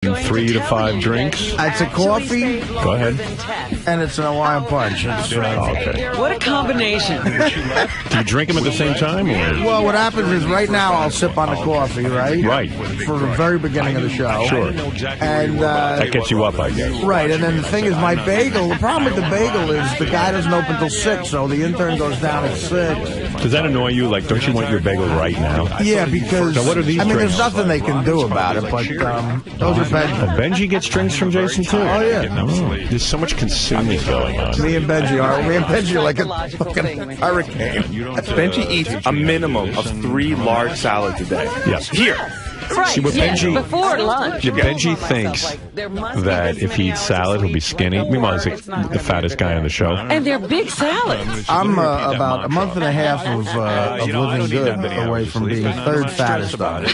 3 to 5 drinks. It's a coffee. Go ahead. And it's an Hawaiian punch. Okay. What a combination. Do you drink them at the same time? Or? Well, what happens is right now I'll sip on the coffee, right? Right. For the very beginning of the show. Sure. And that gets you up, I guess. Right, and then the thing is my bagel, the problem with the bagel is the guy doesn't open till 6, so the intern goes down at 6. Does that annoy you? Like, don't you want your bagel right now? Yeah, because, so what are these there's nothing they can do about it, but those are Benji. Benji gets drinks from Jason, too? Oh, yeah. There's so much consuming going on. Me and Benji are like a fucking hurricane. Benji eats a minimum of 3 large salads a day. Yes. Here. Right, see, what Benji, before lunch. Benji thinks that if he eats salad, he'll be skinny. Meanwhile, he's the fattest guy on the show. And they're big salads. I'm about a month and a half of living good away from being third fattest on it.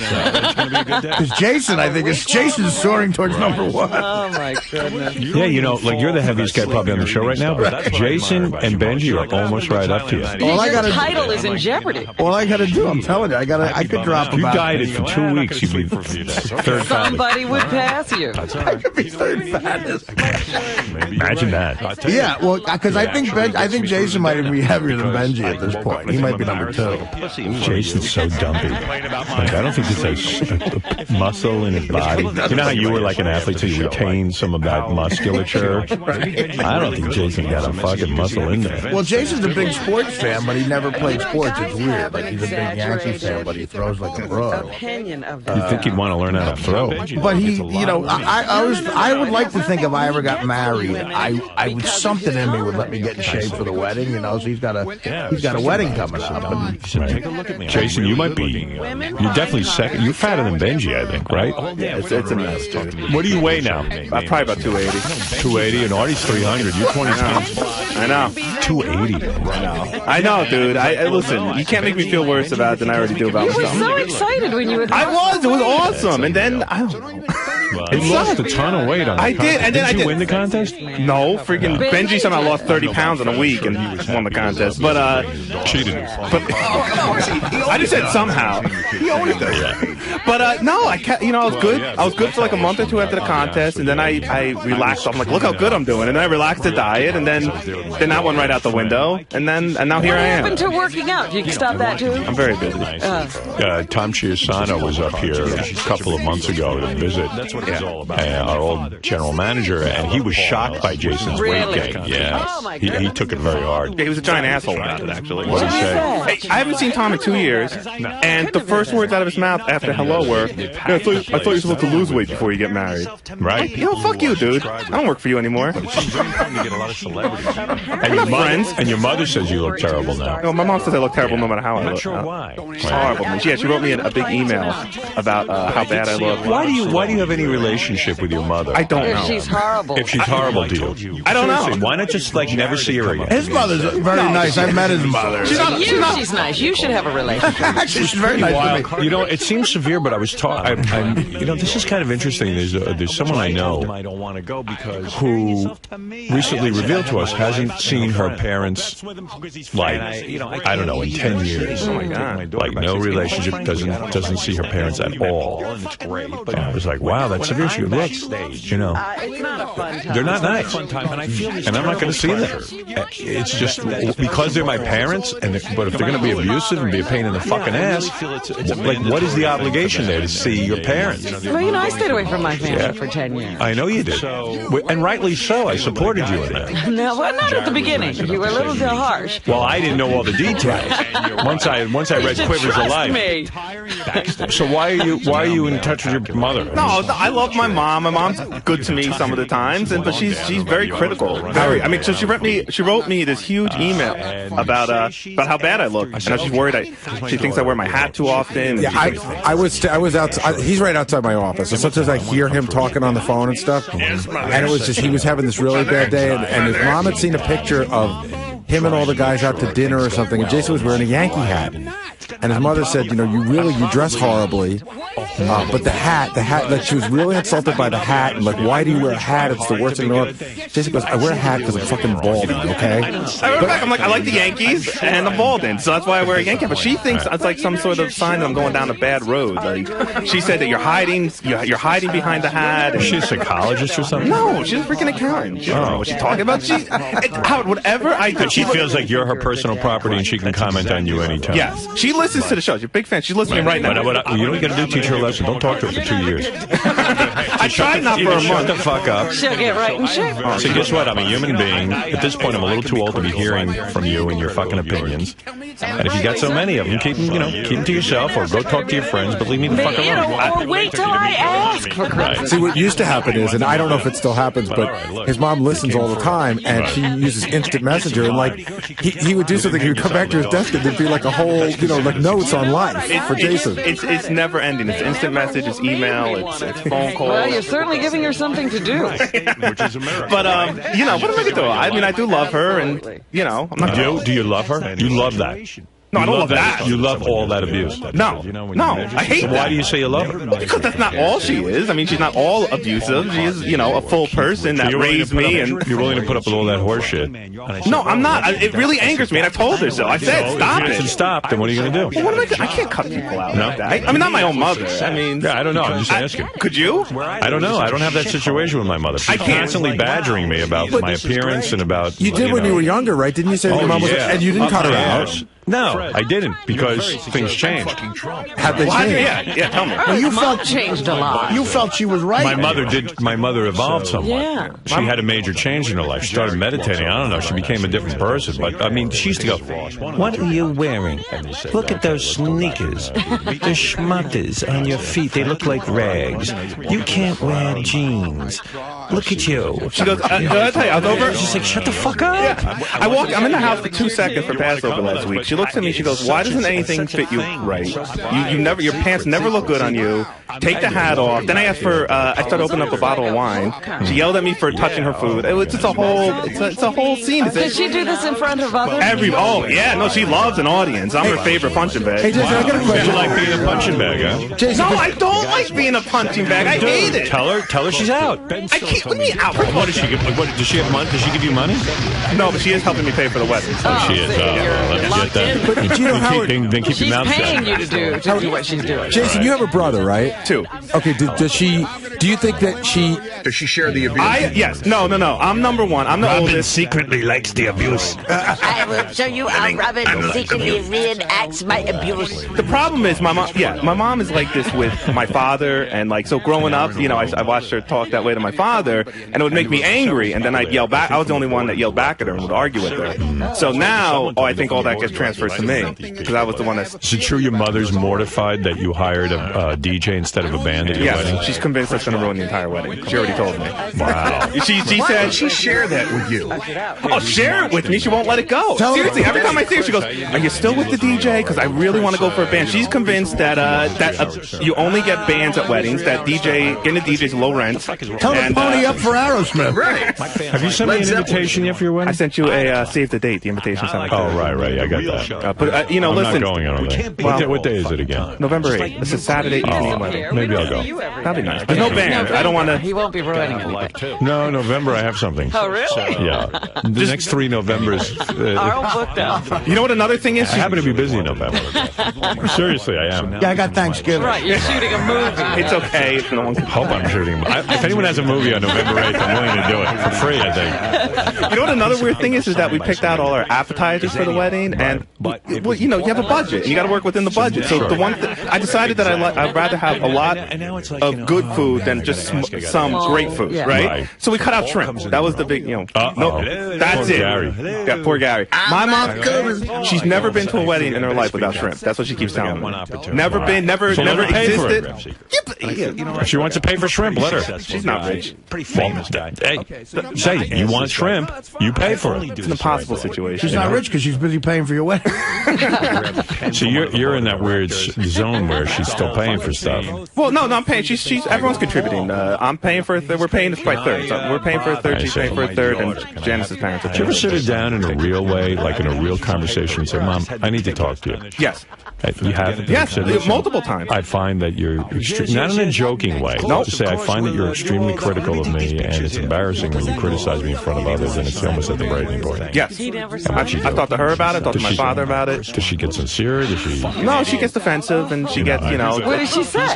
Because Jason, I think, Jason's soaring towards number 1. Oh, my goodness. Yeah, you're the heaviest guy probably on the show right now, but Jason and Benji are almost right up to you. Your title is in jeopardy. All I got to do, I'm telling you, I could drop you about... You dieted for 2 weeks, you'd be third Somebody would pass you. I could be third fattest. Imagine that. Yeah, well, because I think Jason might even be heavier than Benji at this point. He might be number 2. Jason's so dumpy. Like, I don't think this has muscle in his body. You know how you were like an athlete, so you retained some of that musculature? Right. I don't think Jason got a fucking muscle in there. Well, Jason's a big sports fan, but he never played sports. It's weird. Like, he's a big Yankee fan, but he throws like a pro. You think he'd want to learn how to throw? But he, I would like to think if I ever got married, I would something in me would let me get in shape for the wedding. So he's got a wedding coming up. And, take a look at me. Jason, you might be. You're definitely second. You're fatter than Benji, I think, right? Yeah, it's a mess, dude. What do you weigh now? Probably about 280. 280, and Artie's 300. You're 20 pounds. I know. 280. I know, dude. I listen. You can't make me feel worse about it than I already do about myself. You were so excited when you were. I was. It was awesome. And then I don't know. He lost a ton of weight on the contest. Did, and then Did you win the contest? No, freaking Benji somehow lost 30 pounds in a week and won the contest. But cheated. But I just said somehow. He always does that. But no, I was good. I was good for like a month or 2 after the contest, and then I relaxed. I'm like, look how good I'm doing, and then I relaxed the diet, and then that went right out the window, and now here I am. What happened to working out? You can stop that too. I'm very busy. Tom Chiusano was up here a couple of months ago to visit. That's what it's all about. Our old general manager, and he was shocked by Jason's weight gain. Yeah, he took it very hard. Yeah, he was a giant asshole about it, actually. What did he say? Hey, I haven't seen Tom in 2 years, and the first words out of his mouth after hello were, I thought you were supposed to lose weight before you get married. Right. Fuck you, dude. I don't work for you anymore. And your mother says you look terrible now. No, my mom says I look terrible no matter how I look. Not sure why. It's horrible. Yeah, she wrote me a big email about how bad I look. Why do you have any relationship with your mother? I don't know. If she's horrible. If she's horrible to you. I don't know. Why not just never see her again? his mother's very nice. I've met his mother. She's nice. You should have a relationship. Actually, she's very nice to me. It seems severe, but I was talking. This is kind of interesting. There's someone I know who recently revealed to us hasn't seen her parents like I don't know in 10 years. Oh my God! Like no relationship. Doesn't see her parents at all. And I was like, wow, that's severe. She goes, look, It's not a fun time. they're not nice, and I'm not going to see them. It's just because they're my parents. But if they're going to be abusive and be a pain in the fucking ass, like what is the obligation there to see your parents? Well, I stayed away from my family for 10 years. I know you did, and rightly so. I supported you in that. No, well, not at the beginning. You were a little bit harsh. Well, I didn't know all the details. Once I read Quivers of Life. Me. So why are you in touch with your mother? No, I love my mom. My mom's good to me some of the times, but she's very critical. So she wrote me this huge email about how bad I look, and how she's worried. She thinks I wear my hat too often. Yeah, I was outside. He's right outside my office, and sometimes I hear him talking on the phone and stuff. And it was just he was having this really bad day, and his mom had seen a picture of him and all the guys out to dinner or something, and Jason was wearing a Yankee hat. And his mother said, you dress horribly, but the hat, like she was really insulted by the hat, and like, why do you wear a hat? It's the worst thing in the world. Jason goes, I wear a hat because I'm fucking balding, okay? I'm like, I like the Yankees, and I'm balding, so that's why I wear a Yankee hat. But she thinks it's like some sort of sign that I'm going down a bad road. Like, she said that you're hiding behind the hat. Is she a psychologist or something? No, she's a freaking accountant. She doesn't know what she's talking about. Howard, whatever I do. She feels like you're her personal property and she can comment on you anytime. Yes. She listens to the show. She's a big fan. She's listening right now. You know what you got to do? Teach her a lesson. Don't talk to her for 2 years. I tried not for a month. Shut the fuck up. She'll get right in shape. So guess what? I'm a human being. At this point, I'm a little too old to be hearing from you and your fucking opinions. And if you got so many of them, keep them to yourself or go talk to your friends, but leave me the fuck alone. Or wait till I ask for Christ's See, what used to happen is, and I don't know if it still happens, but his mom listens all the time, and she uses instant messenger, and like he would do something, he would come back to his desk, and there'd be like a whole, like notes on life for Jason. It's never ending. It's instant message, it's email, it's phone call. Well, you're certainly giving her something to do. Which is America. But what am I gonna do? I mean, I do love her, and I'm not. Do you love her? You love that? No, I don't love that. You love all that abuse. No, I hate that. Why do you say you love her? Because that's not all she is. I mean, she's not all abusive. She is, a full person that raised me. And you're willing to put up with all that horse shit. No, I'm not. It really angers me, and I told her so. I said, stop it. Stop. Then what are you going to do? Well, what am I doing? I can't cut people out like that. I mean, not my own mother. I mean, I don't know. I'm just asking. Could you? I don't know. I don't have that situation with my mother. She's constantly badgering me about my appearance and about. You did when you were younger, right? Didn't you say your mom was? And you didn't cut her out. No, I didn't, because things changed. Have they changed? Yeah, tell me. Well, you felt changed a lot. You felt she was right. My mother evolved somewhat. Yeah. She had a major change in her life. She started meditating. I don't know. She became a different person. But, I mean, she used to go, what are you wearing? Look at those sneakers. The schmuckers on your feet. They look like rags. You can't wear jeans. Look at you. She goes, did I tell you, I was over? She's like, shut the fuck up. Yeah. I'm in the house for 2 seconds for Passover last week. She looks at me, she goes, why doesn't anything fit you right? Your pants never look good on you. Take the hat off. Then I asked for, I started opening up a bottle of wine. She yelled at me for touching her food. It's a whole scene. Did she do this in front of others? She loves an audience. I'm her favorite punching bag. Hey, Jason, I got a question. You like being a punching bag, huh? Jason, no, I don't like being a punching bag. I hate it. Tell her she's out. I can't. What do you mean out? What does she give? Does she have money? Does she give you money? No, but she is helping me pay for the wedding. She is. Let me get that. But do you know Howard? Then keep your mouth shut. She's paying you to do what she's doing. Jason, you have a brother, right? 2. Okay. Does she? Do you think that she? Does she share the abuse? Yes. No. I'm number 1. I'm the oldest. Secretly likes the abuse. I will show you how Robin secretly reenacts my abuse. The problem is my mom is like this with my father, and like so growing up, I watched her talk that way to my father, and it would make me angry, and then I'd yell back. I was the only one that yelled back at her and would argue with her. So now, I think all that gets transferred to me because I was the one that's. Is it true your mother's mortified that you hired a DJ instead of a band at your wedding? She's convinced that's going to ruin the entire wedding. She already told me. Wow. She said she share that with you. Oh, share it with me. She won't let it go. Seriously, every time I see her, she goes, "Are you still with the DJ?" Because I really want to go for a band. She's convinced that you only get bands at weddings. That getting a DJ's low rent. Tell her to pony up for Aerosmith. Right. Have you sent me an invitation yet for your wedding? I sent you a save the date. The invitation sent. Oh, right. I got that. But I'm listen. not going on that. What day is it again? November 8th. This is Saturday evening wedding. Maybe I'll go. That'd be nice. There's no band. I don't want to. He won't be ruining anything. No, November I have something. Oh, really? Yeah. The next 3 Novembers. Are all booked out. You know what another thing is? I happen to be busy in November. Seriously, I am. Yeah, I got Thanksgiving. Right, you're shooting a movie. It's okay if no one can. Hope I'm shooting. If anyone has a movie on November 8th, I'm willing to do it for free, I think. You know what another weird thing is that we picked out all our appetizers for the wedding, and you have a budget, and you got to work within the budget. So the one I decided that I'd rather have a lot of good food than just some great food, right? So we cut out shrimp. That was the big, no, that's it. Gary. Yeah, poor Gary. My mom, she's never been to a wedding in her life without shrimp. That's what she keeps telling me. Never been, never existed. If she wants to pay for shrimp, let her. She's not rich. Pretty famous guy. Hey, say you want shrimp, you pay for it. It's an impossible situation. She's not rich because she's busy paying for your wedding. So you're in that weird zone where she's still paying for stuff. Well, no, I'm paying. She's everyone's contributing. I'm paying for a third. We're paying by thirds. We're paying for a third. She's paying for a third, and Janice's parents are paying. Did you ever sit her down in a real way, like in a real conversation, and say, "Mom, I need to talk to you"? Yes. You have? Yes, multiple times. I find that you're not in a joking way. No. To say, I find that you're extremely critical of me, and it's embarrassing when you criticize me in front of others, and it's almost at the breaking point. Yes. I've talked to her about it. Talked to my father about it. Does she get sincere? Does she? No, she gets defensive, and she gets, you know. What does she say?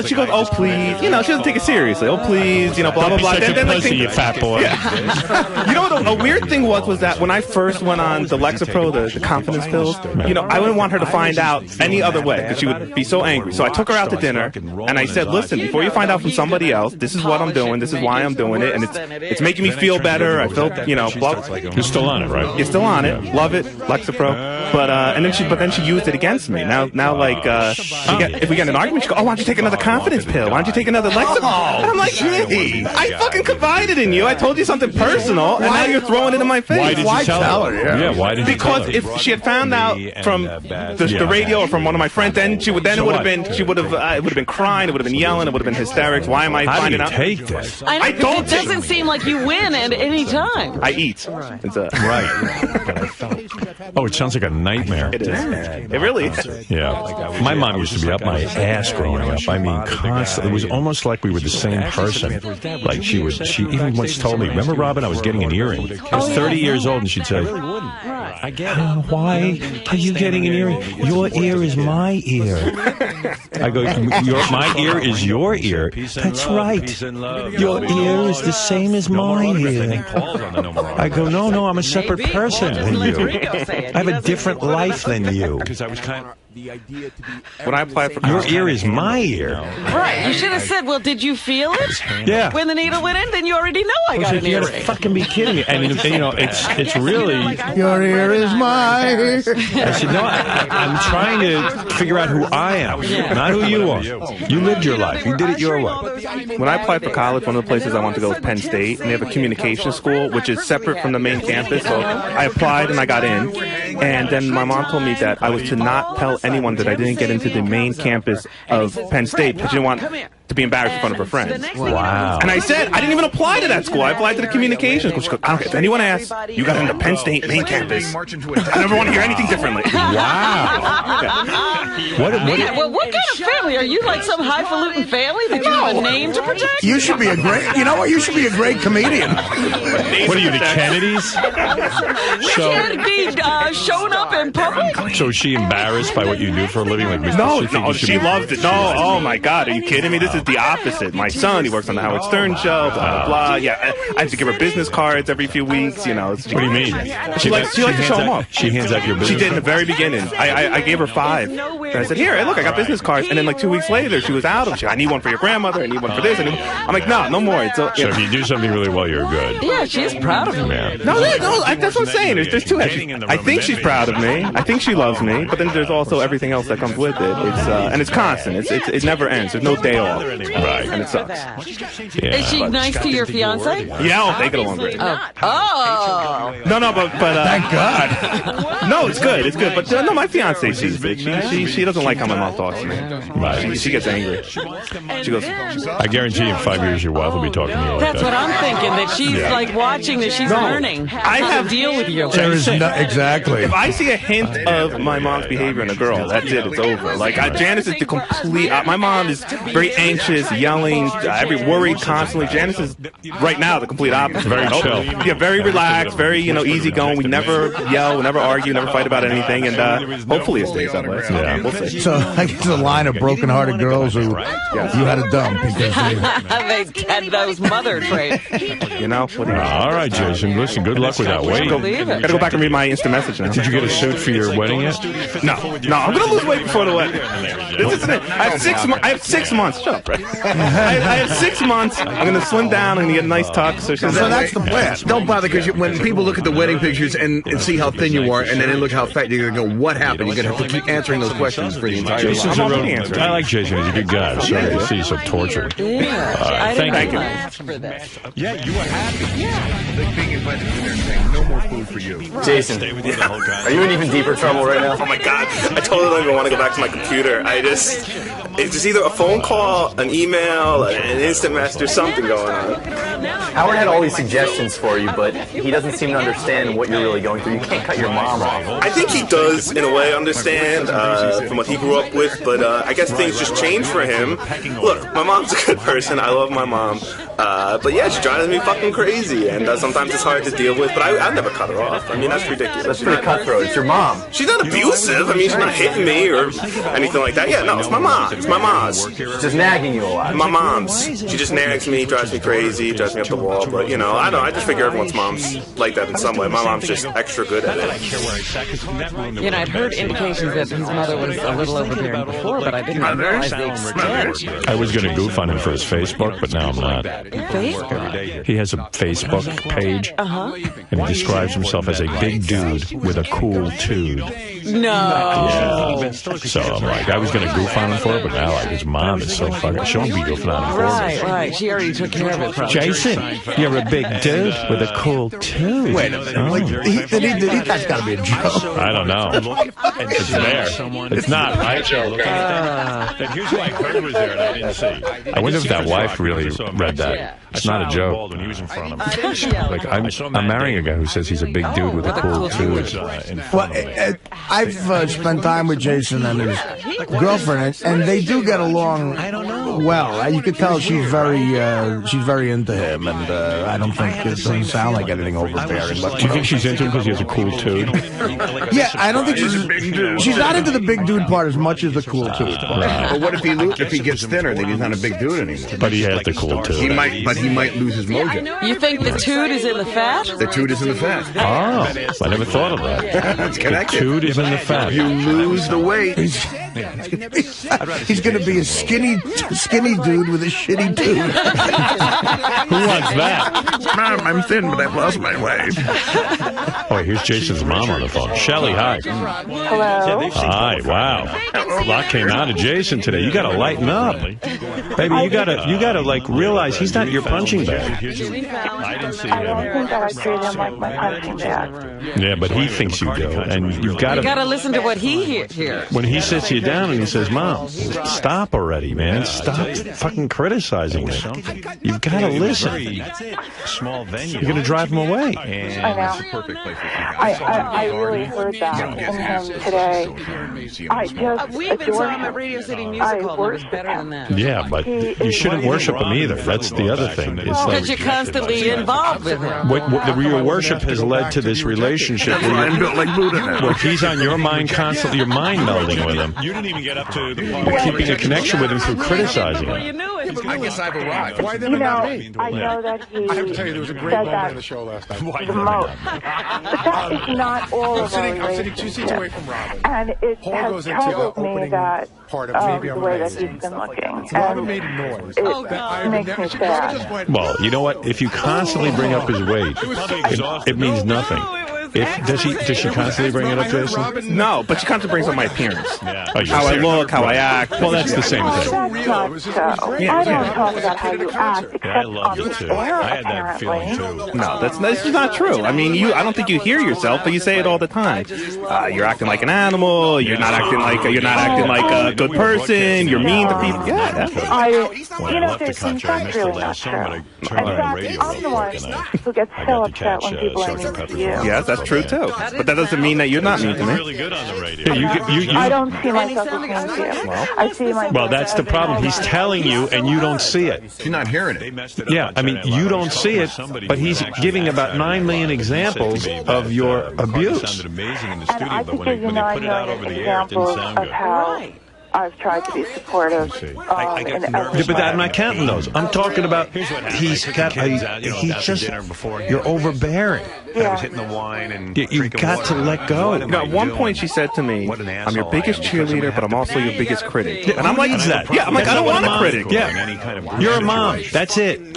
She goes, "Oh, please," you know. She doesn't take it seriously. "Oh, please," you know, blah blah blah. Then pussy, you fat boy. Yeah. You know what? A weird thing was that when I first went on the Lexapro, the confidence pills, you know, I wouldn't want her to find out any other way because she would be so angry. So I took her out to dinner, and I said, "Listen, before you find out from somebody else, this is what I'm doing. This is why I'm doing it, and it's making me feel better. I feel, you know, blah." You're still on it, right? You're still on it. Love it, Lexapro. But then she used it against me. Now, like, if we get in an argument, she goes, "Oh, why don't you take another confidence pill? Why don't you take another Lexapro?" And I'm like, "Hey, I fucking confided in you. I told you something personal, and now you're throwing it in my face." Why did you tell her? Yeah, why did you tell her? Because if she had found out from the radio or from one of my friends, then it would have been crying, it would have been yelling, it would have been hysterics. Why am I finding out? How do you take this? I don't. It doesn't seem like you win at any time. I eat. It's right. Oh, it sounds like a nightmare. It is. It really is. Yeah. My mom used to be up my ass growing up. I mean, constantly. It was almost like we were the same person. Like she even once told me, "Remember, Robin, I was getting an earring. I was 30 years old," and she'd say, "I get it. Why are you getting an earring? Your ear is my ear." I go, "My ear is your ear." "That's right. Your ear is the same as my ear." I go, No, I'm a separate person than you. I have a different life than you. When I applied for your ear is my ear. Right. You should have said, "Well, did you feel it?" Yeah. When the needle went in, then you already know I got an You earring. gotta fucking be kidding me. And you know, it's really. Your ear is my ear. I said, no, I'm trying to figure out who I am, not who you are. You lived your life. You did it your way. When I applied for college, one of the places I wanted to go was Penn State, and they have a communication school, which is separate from the main campus. So I applied and I got in, and then my mom told me that I was to not tell anyone that I didn't get into the main campus of Penn State because she didn't want to be embarrassed in front of her friends. Wow. And I said, I didn't even apply to that school. I applied to the communication school. She goes, "I don't care. If anyone asks, you got into Penn State main campus. I never want to hear anything differently." Wow. What kind of family? Are you like some highfalutin family that you have a name to protect? You should be a great. You know what? You should be a great comedian. What are you, the Kennedys? You can't be shown up in public. So is she embarrassed by what you do for a living? Like, No, she loves it. No, oh my God, are you kidding me? This is the opposite. My son, he works on the Howard Stern show, blah, blah, blah. Yeah, I have to give her business cards every few weeks, you know. What do you mean? She likes to show them off. She hands out your business She did in the very beginning. I gave her 5. And I said, "Here, hey, look, I got business cards." And then like 2 weeks later, she was out of them. "I need one for your grandmother. I need one for this." I'm like, no more. So if you do something really well, you're good. Yeah, she's proud of you. Man. No, that's what I'm saying. There's two. I think she's proud of me. I think she loves me. But then there's also everything else that comes with it. And it's constant. It never ends. There's no day off. Right. And it sucks. Yeah. Is she nice to your fiance? Yeah, they get along great. Oh. No, but Thank God. no, it's good. It's good. But no, my fiance sees it. She doesn't like how my mom talks to me. Right. She gets angry. She goes, I guarantee in 5 years your wife will be talking to you like That's that. what I'm thinking, that she's like watching, that she's learning how to deal with you. There is exactly. if I see a hint of my mom's behavior in a girl, that's it. It's over. Like Janice is the complete. My mom is very anxious, yelling, worried constantly. Janice is right now the complete opposite. Very chill. Yeah, very relaxed, very easygoing. We never yell, we never argue, never fight about anything, and hopefully it stays that way. So, Yeah. we'll see. So I guess a line of broken-hearted girls who you had to dump because They had those mother traits. You know. What do you All right, Jason. Listen, good luck with that. Wait. Believe it. Gotta go back and read my instant message now. Did you get a suit for your wedding yet? No, I'm gonna lose weight before the wedding. This isn't it. I have 6 months. Shut up. I have 6 months. I'm going to slim down. I'm going to get a nice tuck. So that's the plan. Don't bother, because when people look at the wedding pictures and see how thin you are, and then they look how fat, you're going to go, what happened? You're going to have to keep answering those questions for the entire Jason's life. I like Jason. He's a good guy. I'm sorry to see you so tortured. Thank you. Yeah, you were happy. Yeah. Being invited to dinner and saying no more food for you. Jason, are you in even deeper trouble right now? Oh my God, I totally don't even want to go back to my computer. It's just either a phone call, an email, an instant message, something going on. Howard had all these suggestions for you, but he doesn't seem to understand what you're really going through. You can't cut your mom off. I think he does, in a way, understand from what he grew up with, but I guess things just changed for him. Look, my mom's a good person. I love my mom. But yeah, she drives me fucking crazy, and sometimes it's hard to deal with, but I've never cut her off. I mean, that's ridiculous. That's pretty cutthroat. It's your mom. She's not abusive. I mean, she's not hitting me or anything like that. Yeah, no, it's my mom. It's my mom's. Just nagging you a lot. My mom's. She just nags me, drives me crazy, drives me up the wall. But, you know, I don't know. I just figure everyone's mom's like that in some way. My mom's just extra good at it. You know, I'd heard indications that his mother was a little overbearing before, but I didn't realize the extent. I was going to goof on him for his Facebook, but now I'm not. Facebook? He has a Facebook page, and he describes himself as a big dude with a cool tude. No. Yeah. So I'm like, I was going to goof on him for it, but now like his mom is so fucking. She won't be goofing on him for it. Right. She already took care of it. Probably. Jason, you're a big dude with a cool tude. Wait a minute. That's got to be a joke. I don't know. It's there. It's not. Here's why Kurt was there and I didn't see. I wonder if that wife really read that. It's not a joke. When he was in front of him. Like I'm marrying a guy who says he's a big dude with a cool tude. Well, I've spent time with Jason and his girlfriend, and they do get along well. You could tell she's very into him, and I don't think it doesn't sound like anything overbearing. But do you think she's into him because he has a cool tude? Yeah, I don't think she's not into the big dude part as much as the cool tude. But what if he gets thinner? Then he's not a big dude anymore. But he has the cool tude. He might lose his mojo. You think the tude is in the fat? The tude is in the fat. Oh, I never thought of that. It's connected. The tude is in the fat. You lose the weight. He's going to be a skinny dude with a shitty tude. Who wants that? Mom, I'm thin, but I've lost my weight. Oh, here's Jason's mom on the phone. Shelly, hi. Hello. Hi, wow. A lot came out of Jason today. You got to lighten up. Baby, you got to like realize he's not your punching bag. I didn't see I don't him. think that I treat him like my punching bag. Yeah, but he thinks you do. And you've got You got to to... listen to what he hears. When he sits you down and he says, Mom, stop already, man. Stop fucking criticizing me. You've got to listen. Small venue. You're going to drive him away. I know. I really heard that in him today. I just We even adore saw him at Radio City Music Hall. It was better than that. Yeah, but you shouldn't worship him either. That's the other thing. It's like Because you're constantly involved with him. your worship has led to this relationship where he's on your mind constantly. You're mind melding with him. You didn't even get up to the You're keeping a connection with him through criticizing him. I guess I've arrived. I know that he said that on the show last night. the most. But that is not all of our relationship. And it has troubled me that the way that he's been looking. And it makes me sad. Well, you know what? If you constantly bring up his weight, it means nothing. Does she constantly bring it up, Jason? No, but she constantly brings up my appearance. Oh, How I look, how I act. Well, that's the same thing. That's not so. I don't talk about how you act, except I love on you the too. air, I had that feeling apparently. too. No, that's not true. I mean, I don't think you hear yourself, but you say it all the time. You're acting like an animal. You're not acting like a good person. You're mean to people. Yeah. Jason, that's really not true. In fact, I'm the one who gets so upset when people are mean to you. Yes, that's true too. But that doesn't mean that you're not mean to me. Really good on the radio. I don't see myself as mean to you. I see myself. Well, that's the problem. He's telling you, and you don't see it. You're not hearing it. Yeah, I mean, you don't see it, but he's giving about 9 million examples of your abuse. Sounded amazing in the And studio, I but could when give you they 9 put it out million over the air, it didn't examples sound of good. how I've tried to be supportive. I get nervous. But I'm not counting those. I'm talking about he's got. He's just. You're overbearing. Yeah. I was hitting the wine and you've got to let go. At one point, she said to me, "I'm your biggest cheerleader, but I'm also your biggest critic." And I'm like, that? Yeah, I'm like, I don't want a critic. Yeah, you're a mom. That's it. And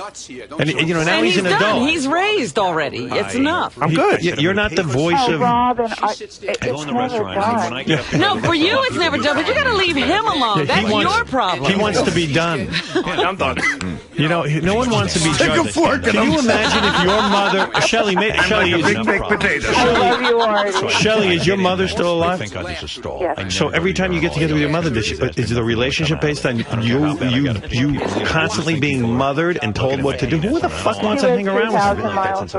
now he's an adult. He's raised already. It's enough. I'm good. You're not the voice of. Robin, it's never done. No, for you it's never done. But you got to leave him alone. That's your problem. He wants to be done. I'm done. You know, no one wants to be judged. Can you imagine if your mother, Shelley, Shelley, is your mother still alive? Yes. So every time you get together with your mother, is the relationship based on you constantly being mothered and told what to do? Who the fuck wants to hang around with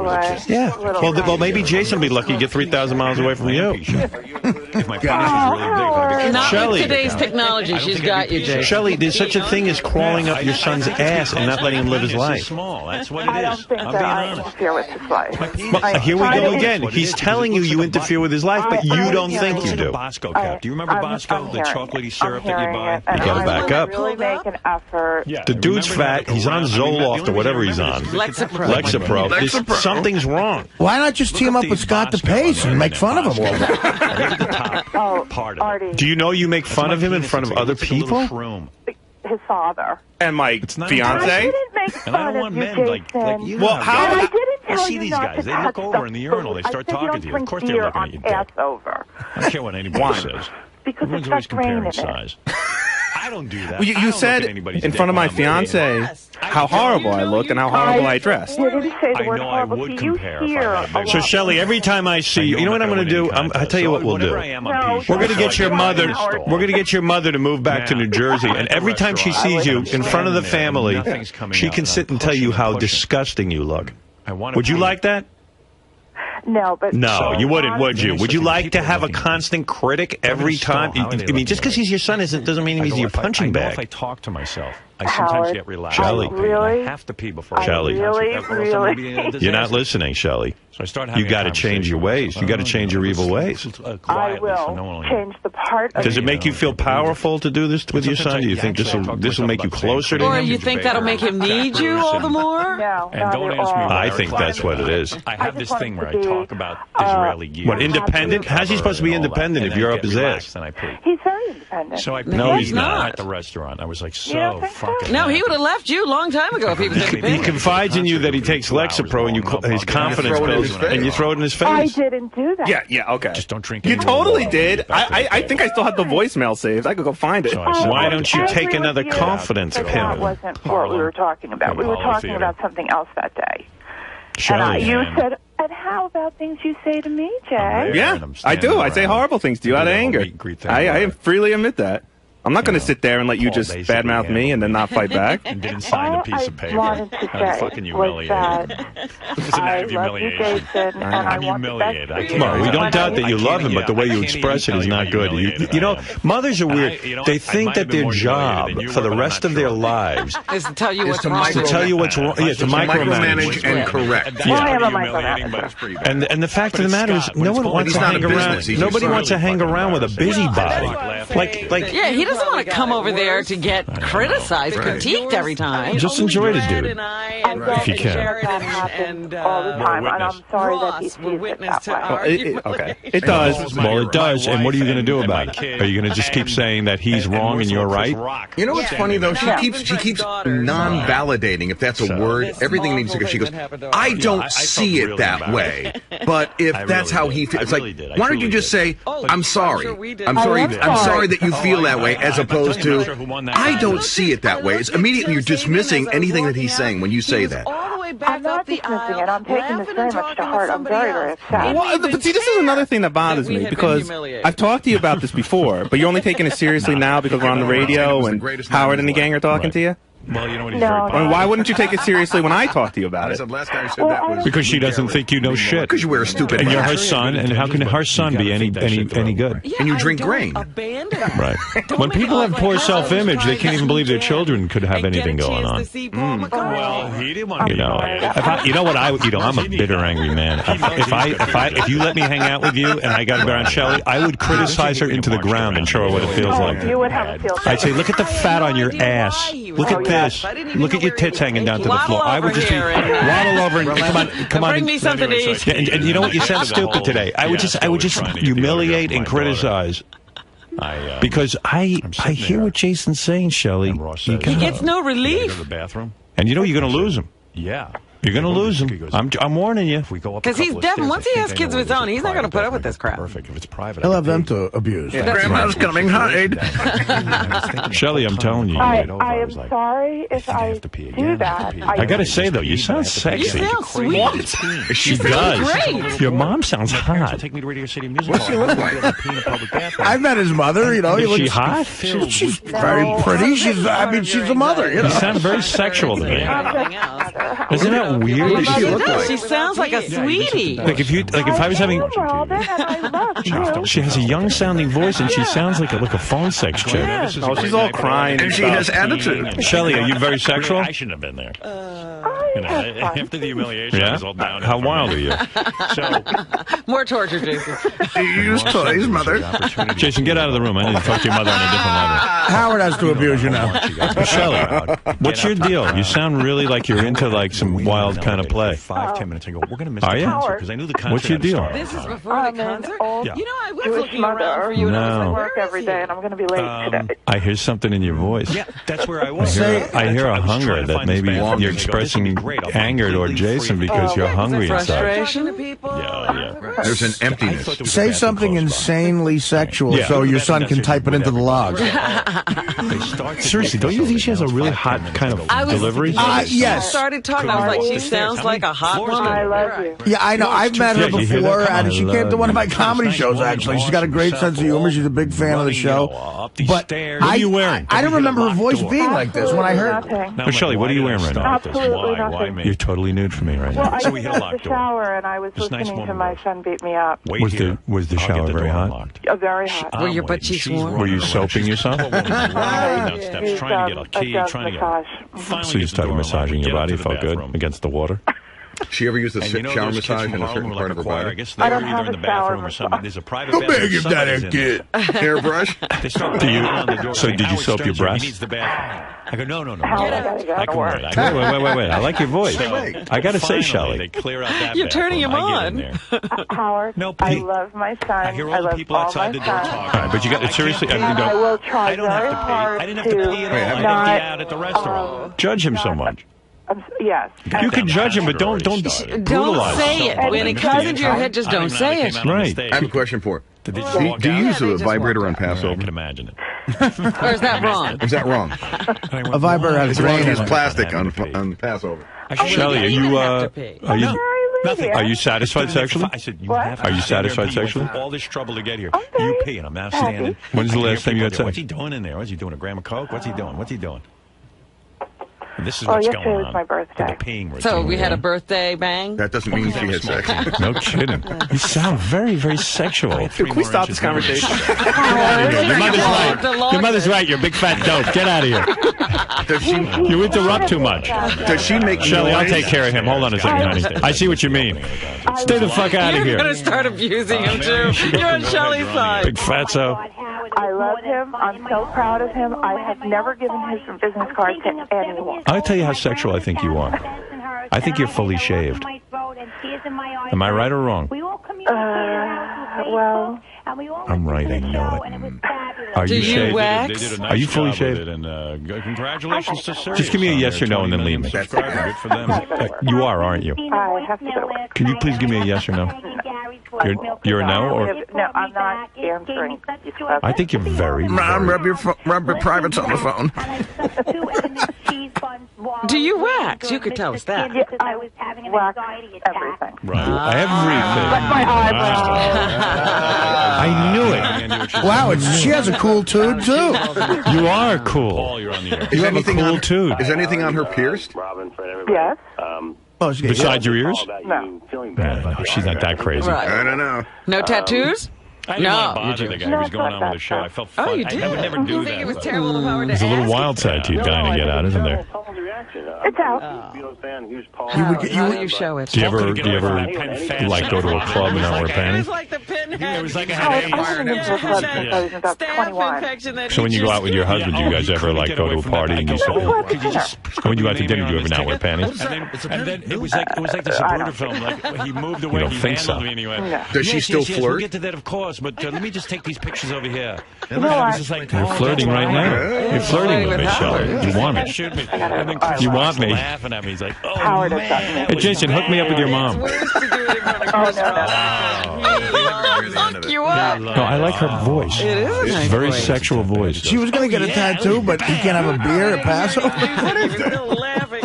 you? Yeah. Well, maybe Jason will be lucky to get 3,000 miles away from you. If my penis was really big, not Shelley. with today's technology. She's got you, Jason. Shelley, there's such a thing as crawling up your son's ass and not letting him live his life. That's what it I is. don't think that I interfere with his life. Well, here we go again. He's telling you interfere with his life, but you don't think you do. Bosco cap. Do you remember Bosco, the chocolatey syrup that you buy? You gotta back up. Really make an effort. The dude's fat. He's on Zoloft or whatever he's on. Lexapro. Something's wrong. Why not just team up with Scott DePace and make fun of him all day? Artie. Do you know you make fun of him in front of other people? His father. And my fiance. I didn't make fun And I don't of want you, men like you. Well, how? And I didn't tell see you these not guys. to They look touch over in the urinal. They food. start I said talking to you. Of don't course drink they're beer looking on at you. Dick. Passover. I don't care what anybody says. Because Everyone's it's always got grain in comparing it. size. I don't do that. Well, you said in front of my fiance how horrible I look and how horrible I dress. You didn't say the I word know I horrible. would See, you compare if I hear had a big So, Shelley, every time I see you, you know what I'm going to do? I'll tell you what we'll do. We're going to get your mother. We're going to get your mother to move back to New Jersey, and every time she sees you in front of the family, she can sit and tell you how disgusting you look. Would you like that? No, but No, you wouldn't, would you? Would you like to have a constant critic every time? I mean, just because he's your son doesn't mean he's your punching bag. If I talk to myself, I sometimes get relaxed. Shelley. I have to pee before. Shelley. Really? You're not listening, Shelley. So I start You got to change your ways. You got to change your evil ways. I will change the part of Does it make you feel powerful to do this with your son? Do you think this will make you closer to Or him? you think that'll make him need you all the more? No, And not don't at ask me all. why. I think that's what it is. I have this thing where I talk about Israeli gear. What, independent? How's he supposed to be independent if you're up his ass? And I pee. He's very independent. So I No, peed he's not. at the restaurant. I was like You don't so think so? fucking. No, he would have left you a long time ago if he was taking He pee. confides in you that he takes Lexapro and his confidence throw it in pills, his face. and you throw it in his I face. didn't do that. Yeah, okay. Just don't drink. You anymore. totally did. I think I still have the voicemail saved. I could go find it. So I said, Why don't you I take agree another with you, confidence but of that him? wasn't what we were talking about. We were Apollo talking Theater. about something else that day. Shelley. You said, and how about things you say to me, Jay? Yeah, I do. I say horrible things to you out of anger. I freely admit that. I'm not going to sit there and let you just badmouth me and then not fight back. And didn't sign a piece of paper. All I wanted to say fucking was humiliated. that It's an I act of love you, humiliation. Jason, and I I'm want the best humiliated. for I you. can't- Well, we don't doubt that you I love can't him, but the way even- you I express it can't is even not good. tell you how You know, humiliated mothers are weird. you know, They I think might that have been their more job humiliated than you for the were, but I'm rest not of their sure. lives Is to tell you Is what's to wrong. to tell you what's wrong. Yeah, to micromanage and correct. That's Yeah. I am a pretty humiliating, micromanager. but it's pretty bad. And the fact of the matter is, Scott, when no it's one going wants to He's not hang a around. business, he's Nobody just wants to hang around with a busybody. Like Yeah, he doesn't want to come over there to get criticized, critiqued every time. Just enjoy the dude. If you can. That happens all the time, and I'm sorry that he sees it that way. Okay. It does. Well, it does. And what are you going to do about it? Are you going to just keep saying that he's wrong and you're right? You know what's funny though? She keeps non-validating, if that's a word. Everything needs to go. She goes, I don't see it that way. But if that's how he feels, it's like, why don't you just say, I'm sorry. I'm sorry that you feel that way, as opposed to, I don't see it that way. It's immediately you're dismissing anything that he's saying when you say that. I'm not dismissing it. I'm taking this very much to heart. I'm very, very upset. Well, but see, this is another thing that bothers me because I've talked to you about this before, but you're only taking it seriously now because we're on the radio and Howard and the gang are talking to you. Well, you know what? He's No. very I mean, why wouldn't you take it seriously when I talk to you about I it? said last time I said that was Because she doesn't think you know shit. because you wear a stupid And you're her hat. son, and how can her son be any good? And you drink grain. Right. When people have poor self-image, they can't even believe their children could have anything going on. Well, he didn't want to. You know, I'm a bitter, angry man. If you let me hang out with you and I got around Shelley, I would criticize her into the ground and show her what it feels like. You would have a field day. I'd say, look at the fat on your ass. Look at this. Look at your tits hanging down to the floor. I would just be waddle over and come on. Bring me something to eat. And you know what? You sound stupid today. I would just humiliate and criticize. Because I hear what Jason's saying, Shelley. He gets no relief. And you know you're going to lose him. Yeah. You're going to lose him. I'm warning you. Because he's deaf, and once he has kids of his own, he's not going to put up with this crap. Perfect. If it's private, He'll have them to abuse. Grandma's coming, hide. Shelley, I'm telling you. I am sorry if I do that. I got to say, though, you sound sexy. You sound sweet. She does. great. Your mom sounds hot. Take me to Radio City Music What's she look like? I met his mother. You know, Is she looks- hot? She's very pretty. She's a mother. You You know. sound very sexual to me. Isn't that weird? What does she look like? She sounds like a sweetie. If I was having, she has a young sounding voice and she sounds like a phone sex chick. Oh, she's all crying. And she has attitude. Shelley, are you very sexual? I shouldn't have been there. After the humiliation, I was all down. How wild are you? So, More torture, Jason. Do you use toys, mother? Jason, get out of the room. I need to talk to your mother on a different level. Howard has to abuse you now. Shelley, what's your deal? You sound really like you're into like some wild kind of play. 5-10 minutes ago, we're going to miss Are the you? concert because I knew the concert. What's your had to deal? start. This is before the concert? Old You know, I was Jewish looking around for you, and I was I like, work where every is day, he? and I'm going to be late today. I hear something in your voice. Yeah, that's where I was. I hear a hunger that maybe you're expressing anger toward Jason because you're hungry inside. Frustration? Yeah. There's an emptiness. Say something insanely sexual so your son can type it into the logs. Seriously, don't you think she has a really hot kind of delivery? Yes. Started talking, I was like, she sounds like a hot woman. I love you. Yeah, I know. I've met her Yeah, you hear that? before, and she I came to one of my love you. comedy shows, actually. She's got a great sense of humor. She's a big fan of the show. But What are you wearing? I don't remember her voice being like this when I heard it. Nothing. Oh, Shelley, what are you wearing right now? Absolutely nothing. You're totally nude for me right Well, now. I So we was hit a at the locked door. shower, and I was This nice listening to woman my goes, son beat me up. Wait Was here. the I'll shower get the very door hot? unlocked. Very hot. Were your I'm butt waiting. cheeks She's warm? Were you running soaping around. yourself? She's running down steps, Used, trying to get a key, dove trying to get massage. Finally So you gets the started door massaging unlocked. your Get up body, to the felt good bathroom. against the water? She ever used the And you know shower those kids massage from in a Harlem certain were part like of her a choir. I body? guess they I were don't either have in a the bathroom shower or something. There's a private How bathroom. big is that Somebody's in there. kid? Hairbrush? They start Do you- banging on the door so saying, did you "Howard soap your Stern's here. breasts? He needs the bathroom." I go, no. Howard, Get I it. gotta I can work. wait. I can Wait. I like your voice. Wait. I got to say, Finally, Shelley. they clear out that You're turning bathroom. him I get in on. there. Howard, No, I Pete. love my son. I hear all the love people all outside my the door sons. talking. All right, but you got I seriously. can't I mean, And I don't will try I don't have very to pee. hard I didn't have to pee at all. I didn't not, pee out at the restaurant. judge him so much. Yes. You can judge him, but don't Don't brutalize. say it. When it comes into your head, just don't say it. Right. I have a question for her. Did you Do you, walk do you out? use a just vibrator walked on I Passover? can imagine it. Or is that wrong? Is that wrong? A vibrator has It's wrong grain to in use it. plastic on Passover. Shelley, are you Nothing. are you satisfied sexually? I said, you What? have to Are you stand there satisfied and pee. You went sexually? through all this trouble to get here. I'm very You pee, and I'm now standing. When's the I hear last time you people had go, sex? What's he doing in there? What's he doing? A gram of coke? What's he doing? What's he doing? This is Oh, what's yesterday going was on. my birthday. The peeing routine. So we had a birthday bang? That doesn't mean she had sex. No kidding. You sound very, very sexual. Can we stop this conversation? Your mother's right. Your mother's right. You're a big fat dope. Get out of here. Does she, You interrupt too much. does she make Shelley, I'll noise? take care of him. Hold on a second, honey. I see what you mean. Stay the fuck out of You're here. going to start abusing him, too. You're on Shelley's side. Big fatso. I love him. I'm so proud of him. I have never given his business card to anyone. I'll tell you how sexual I think you are. I think you're fully shaved. Am I right or wrong? Well, I'm right, I know it. Are Do you you shaved? wax? They did a nice Are you fully job with shaved? it, and congratulations to Sirius. Just give me a on yes their or no and then 20 leave me. million subscribers. Good for them. You are, aren't you? I have to go to work. Can you please give me a yes or no? You're a no, or No, I'm not answering. I think you're very. Mom, rub your privates on the phone. Do you wax? You could tell us that. Yeah, I was having everything. Right. Everything. My I knew it. Wow, she has a cool tude too. You are cool. Is You have a anything cool on, tude. Is anything on her pierced? Yes. Besides your ears? No. No, she's not that crazy. Right. I don't know. No tattoos? I didn't want to bother the guy who was going on with the show. I felt fun. Oh, you did? I would never do You that. think it was terrible of Howard to There's a little ask? wild side to you dying to get out, isn't there? It's out. How do you show it? Do you ever like go to a club and not wear panties? like the pinhead. It was like I I had haven't been to a club since I was about 21. So when you go out with your husband, do you guys ever like go to a party and you say, when you go out to dinner, do you ever not wear panties? And then it was like the Zapruder film. Like he moved away, don't he think so. handled me, and he went, Does she still We'll flirt? get to that, of course, but let me just take these pictures over here. And know I was what? just like, You're flirting right now. You're flirting with me, Shelley. You want me? Shoot me. And then Chris You want me? laughing at me. He's like, oh, Howard has man. got Hey, Jason, hook me up with your mom. Hook you up. No, I like her voice. It is a It's nice a very voice. sexual voice. She was going to get a tattoo, but he can't have a beer at Passover.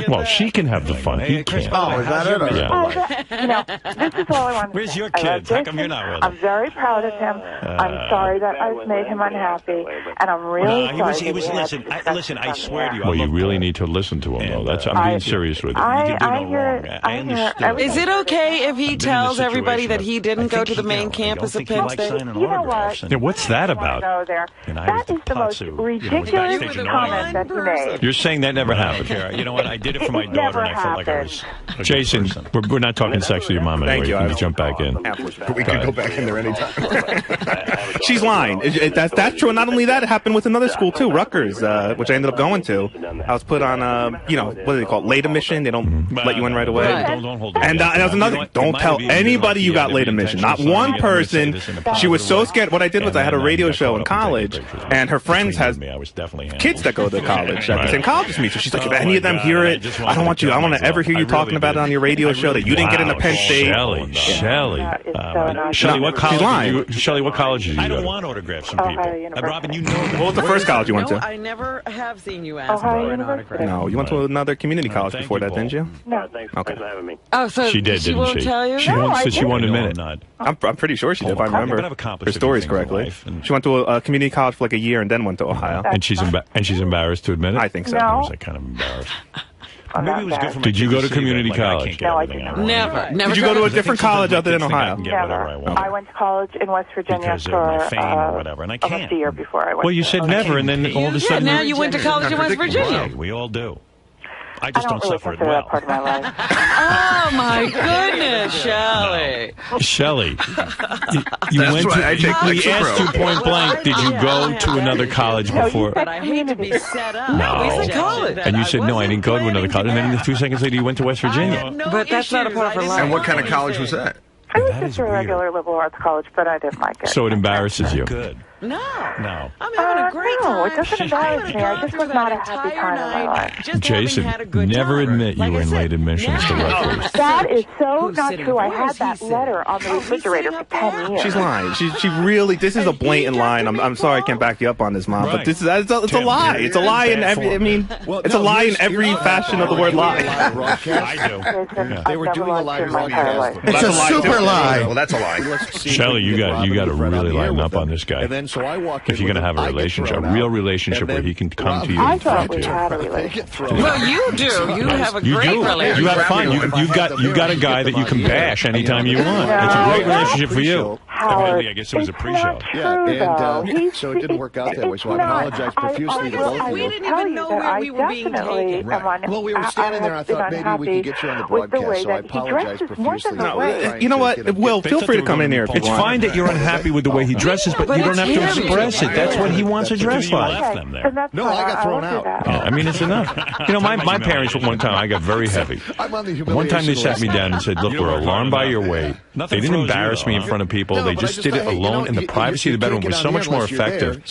Well, she can have the fun. He can't. Oh, is that it? Yeah. This is all I want to Where's say. your I love kids? How come Jason. you're not with I'm them? very proud of him. I'm sorry that I've made him unhappy, and I'm really sorry. He was, that we had listen, discussions I on swear to the you. Well, I you love really Bert. need to listen to him, though. That's I'm being serious with you. I You can do no hear wrong. I understood. everything. Is it okay if he I've been in tells this everybody that situation. he didn't go to the main campus of Penn State? You know what? Yeah, what's that about? Go there. And I That was is the most Patsu, ridiculous backstage in comment that he made. You're saying that never I don't happened. care. You know what? I did it for my It daughter, never and I felt like I was a good Jason, person. we're not talking sex with your mom anyway. Thank you. You can just jump back in. But we could go back in there anytime. She's lying. That's true. And not only that, it happened with another school too, Rutgers, which I ended up going to. I was put on, what do they call it? Late admission. They don't let you in right away. Don't hold it And against that was me. another. You know what? Don't It might tell have even been anybody like you the got other late admission. Not intention, one so I'm gonna say person. this in a She was so positive way. scared. What I did was I had a radio show in college, and her friends has kids that go to college at the same college as me. So she's like, if any of them hear it, I don't want to ever hear you talking about it on your radio show that you didn't get into Penn State. Shelley. She's What college did you I go don't to? want autographs from people. Robin, you know that. What was the first college you went No, to? I never have seen you ask Ohio for an University. autograph. No, you went to another community college thank before you, that, didn't you? No. Okay. Oh, so She did, didn't won't she? tell you? She No, I said she won't admit it. Not. I'm pretty sure she did, if I But I've remember accomplished her a few stories things in correctly. life, and- She went to a community college for like a year and then went to Ohio. And she's embarrassed to admit it. I think so. No. I was like kind of embarrassed. Maybe it was good for my Did you kids go to see community that, like, I college? can't get No, I everything did want. Never. Did you go to a Because I different think college sometimes other than my kids think I Ohio? can get whatever I Never. want. I went to college in West Virginia Because of for my fame or whatever, and I almost can't. a year before I went. Well, you said never, and then all of a Yeah, sudden. now you went to college in West Virginia. Right, we all do. I I just don't don't really suffer it consider well. that part of my life. Oh, my goodness, Shelley. Shelley, you That's went why I to. take We Lexapro. asked you point blank. Did you go to another college No, you before? said But I hate to be set up. No. We said college. And you said no, I didn't go to another college. And then 2 seconds later, you went to West Virginia. But that's not a part of her life. And what kind of college was that? It was That just is a weird. regular liberal arts college, but I didn't like it. So it embarrasses you. Good. No. No. I'm having a great time. No, it doesn't embarrass me. I just was not a happy time in my life. Jason, never admit you were in late admissions to Rutgers. That is so Who's not sitting? true. I Where had is he that sitting? letter on the refrigerator for 10 years. She's lying. She really. This is a blatant lie, and I'm sorry I can't back you up on this, Mom. But Right. this is it's a lie. It's a lie in every. I mean, it's a lie in every fashion of the word lie. I do. Listen, They were I've doing never a liked lie you in my broadcast. entire life. It's a super lie. Well, that's a lie. Shelley, you got to really lighten up on this guy. And then so I walk If in you're going to with have a I get relationship, a thrown real out. relationship And where then he can come to you I and thought talk we to you. had a I get relationship. thrown out. Well, you do. You have a You great do. relationship. You have fun. You got a guy that you can bash anytime you want. It's a great relationship for you. Howard, I guess it was a it's pre-show. not Yeah, true, and though. so it didn't work out that way. So I It's not. apologize profusely to I both will of you. We didn't tell even you know that where I we were being definitely taken. am un- Well, we were standing there, and I thought have maybe been we could get you on the unhappy with the broadcast, way so I that he apologize dresses more profusely. than the No, way. you know what? Will, feel free to come in here if you It's want. fine that you're unhappy with the way he dresses, but you don't have to express it. That's what he wants to dress like. Left them there. Then that's No, fine. I got thrown will do out. that. Yeah, I mean, it's enough. You know, my parents, one time, I got very heavy. I'm on the One time they humiliation sat me list. down and said, look, we're alarmed by your weight. They didn't embarrass me in front of people. No, They just did it alone in the privacy of the bedroom. It was so much more effective.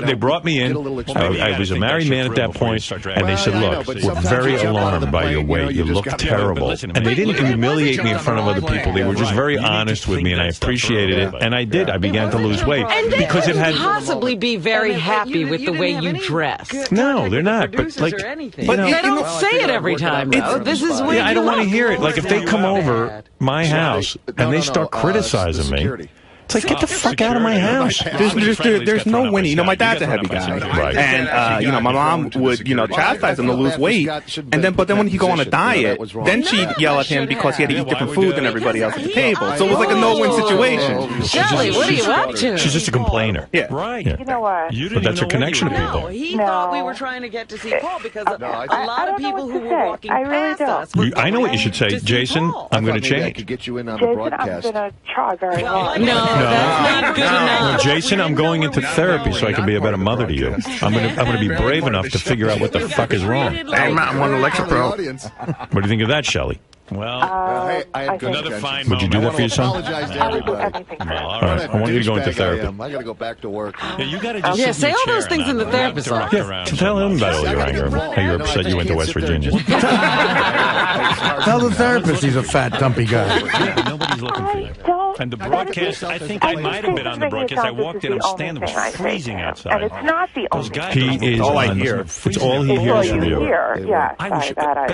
They brought me in. I was a married man at that point, and they said, look, we're very alarmed by your weight. You look terrible. And they didn't humiliate me in front of other people. They were just very honest with me, and I appreciated it. And I did. I began to lose weight. And they couldn't possibly be very happy with the way you dress. No, they're not. But like, they don't say it every time, though. This is where I don't want to hear it. Like, if they come over my house and they start criticizing me, it's like, get the fuck out of my house. There's no winning. You know, my dad's a heavy guy. Right. And, you know, my mom would, you know, chastise him to lose weight. But then when he'd go on a diet, then she'd yell at him because he had to eat different food than everybody else at the table. So it was like a no-win situation. Shelly, what are you up to? She's just a complainer. Yeah. Right. You know what? But that's her connection to people. He thought we were trying to get to see Paul because a lot of people who were walking past us. I know what you should say, Jason. I'm going to change. Jason, I'm going to try very hard. No, that's not good enough. Jason, I'm going into therapy so I can be a better mother to you. I'm going to be brave enough to figure out what the fuck is wrong. I'm on Alexa Pro. What do you think of that, Shelley? Well, I had another fine. Would you do that for your son? I would do anything. All right. I want you to go into therapy. I got to go back to work. Yeah, you got to just Yeah, say all those things in the therapist's office. Yeah, tell him about all your anger. How you're upset you went to West Virginia. Tell the therapist he's a fat, dumpy guy. Nobody's looking for you. And the broadcast, I think I might have been on the broadcast. I walked in, I'm standing, it was freezing outside. And it's not the only thing. He is all I hear. It's all he hears from you. Yeah,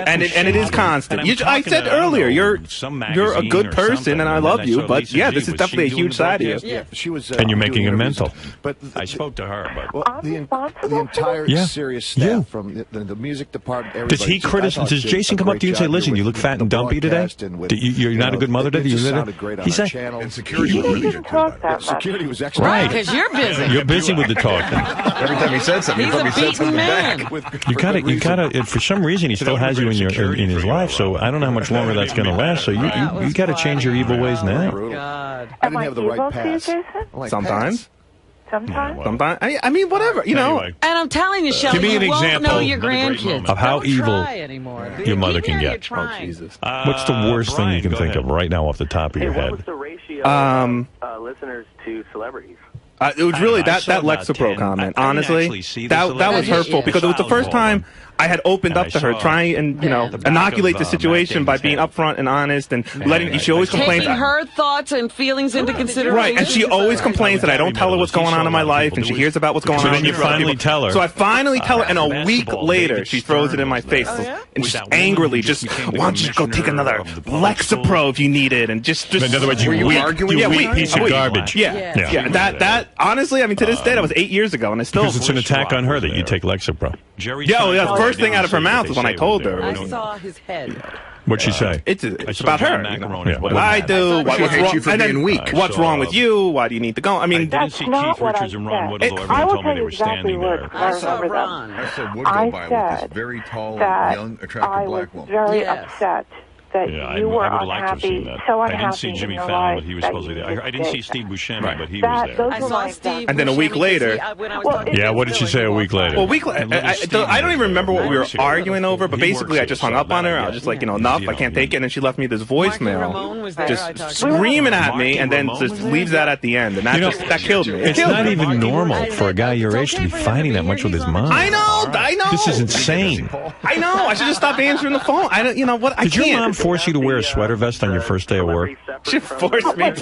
And it is constant. I said earlier, you're a good person, and I love you, but yeah, this is definitely a huge side of you. She was, And you're making him mental. But I spoke to her, but the entire serious staff from the music department. Does he criticize? Does Jason come up to you and say, "Listen, you look fat and dumpy today. You're not a good mother today." He said, And security was excellent. Right, because you're busy. You're busy with the talking. Every time he said something, he He's a probably said beaten something man. back. You gotta. For some reason, he still has you in his life. So I don't know how much longer that's going to last. So you got to change your evil ways now. God. I didn't have the right pass. Sometimes. Sometimes. I mean, whatever, you know. And I'm telling you, Shelly, Give me an you won't example know your grandkids of how Don't evil try anymore. your mother Keep can your get. trying. Jesus. What's the worst thing you can think of right now off the top of your What head? was the ratio of listeners to celebrities? It was really that Lexapro comment. Honestly, that was hurtful because it was the first time I had opened up to her, trying and inoculate the situation by being upfront and honest and letting. She always complains. Taking her thoughts and feelings into consideration. Right, and she always complains that I don't tell her what's going on in my life, and she hears about what's going on. So then you finally tell her. So I finally tell her, and a week later, she throws it in my face, and just angrily, why don't you go take another Lexapro if you need it, and just. In other words, you weak piece of garbage. Yeah. That honestly, I mean, to this day, that was 8 years ago, and I still. Because it's an attack on her that you take Lexapro. Yeah, the first thing out of her mouth was when I told her. I saw his head. What'd she say? It's about her. What I do. What's wrong? And then what's wrong with you? Why do you need to go? I mean, I didn't see Keith Richards and Ron Wood, although everyone told me they were standing there. I saw Ron. I saw Wood go by with this very tall, young, attractive black woman. Very upset that you were unhappy, so unhappy. I didn't see Jimmy Fallon, but he was supposedly there. I didn't see Steve Buscemi, but he was there. I saw Steve. And then a week later. Yeah, what did she say a week later? Well, a week later. I don't even remember what we were arguing over, but basically I just hung up on her. I was just like, enough, I can't take it. And then she left me this voicemail, just screaming at me, and then just leaves that at the end. And that killed me. It's not even normal for a guy your age to be fighting that much with his mom. I know. This is insane. I know. I should just stop answering the phone. I don't. You know what? I can't. Did your mom force you to wear a sweater vest on your first day of work? She forced me.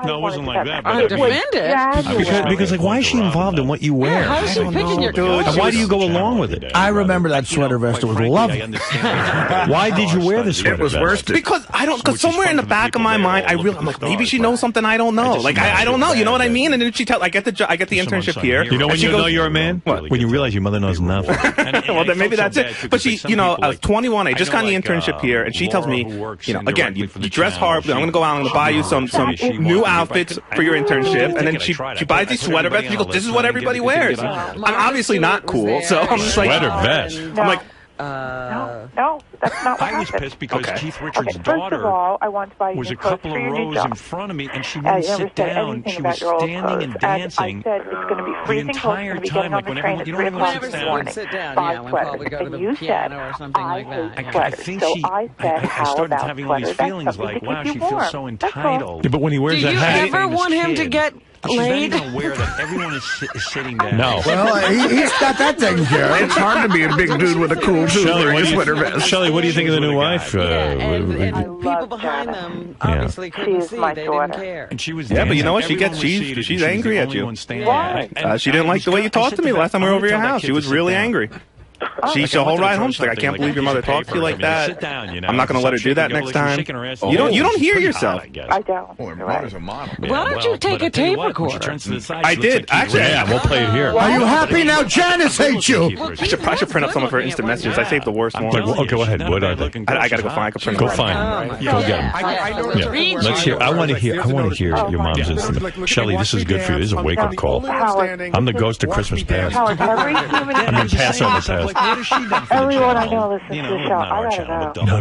No, it wasn't like that. I'm offended. Because like, why is she involved in what you wear? How is she picking your clothes? And why do you go along with it? I remember that sweater vest. It was lovely. Why did you wear the sweater vest? It was worth it. Because somewhere in the back of my mind, I'm like, maybe she knows something I don't know. Like, I don't know. You know what I mean? And then I get the internship here. You know when you know you're a man? When you realize your mother knows nothing. Well, then maybe that's it. But she, I was 21. I just got the internship here, and she tells me, again, you dress horribly. I'm going to go out and buy you some new outfits for your internship. And then she buys these sweater vests. She goes, this is what everybody wears. I'm obviously not cool, so I'm just like, sweater vest. I'm like, no, That's not what I was happened. pissed because Keith Richards' First daughter of all, I want to buy you was a new clothes couple for of your new rows job. in front of me, and she I wouldn't never sit said down. anything She about was your old standing clothes. and dancing I said it's going to be the freezing cold. entire It's going to be time. getting on Like the when train everyone, at you 3 know, o'clock everyone this sits morning. down. Sit down, Buy yeah, when sweaters. Paul would go to And the you piano said, or something I like that. hate Yeah. sweaters. I think so she. I said, I how started about having all these sweaters? That's feelings something like, to wow, keep she you feels warm. so That's all. entitled. Yeah, but when he wears Do a you hat, ever want him to get She's not laid? even aware that everyone is sitting down. No. Well, he's got that taken care of. It's hard to be a big dude with a cool suit wearing a sweater vest. Shelley, what do you think of the new wife? And I people love behind Janet. them obviously couldn't She's see. my They daughter. didn't care. And she was Yeah, but you know what? dancing. She's angry at you. Why? She didn't like the way you talked to me last time we were over your house. She was really angry. She's the whole ride home. She's like, I can't believe your mother talked to you like that. I'm not going to let her do that next time. You don't hear yourself. I don't. Boy, mother's a model. Why don't you take a tape recorder? I did. Actually, Yeah, we'll play it here. Are you happy now? Janice hates you. I should print up some of her instant messages. I saved the worst one. Like, go ahead. What are they? I got to go find. I can print Go them. find them. Go get them. Yeah. Let's hear. I want to hear your mom's instant. Shelley, this is good for you. This is a wake up call. Howard, I'm the ghost of Christmas past. Howard, every human I'm in Passover past. everyone I know listens to the show. I gotta know.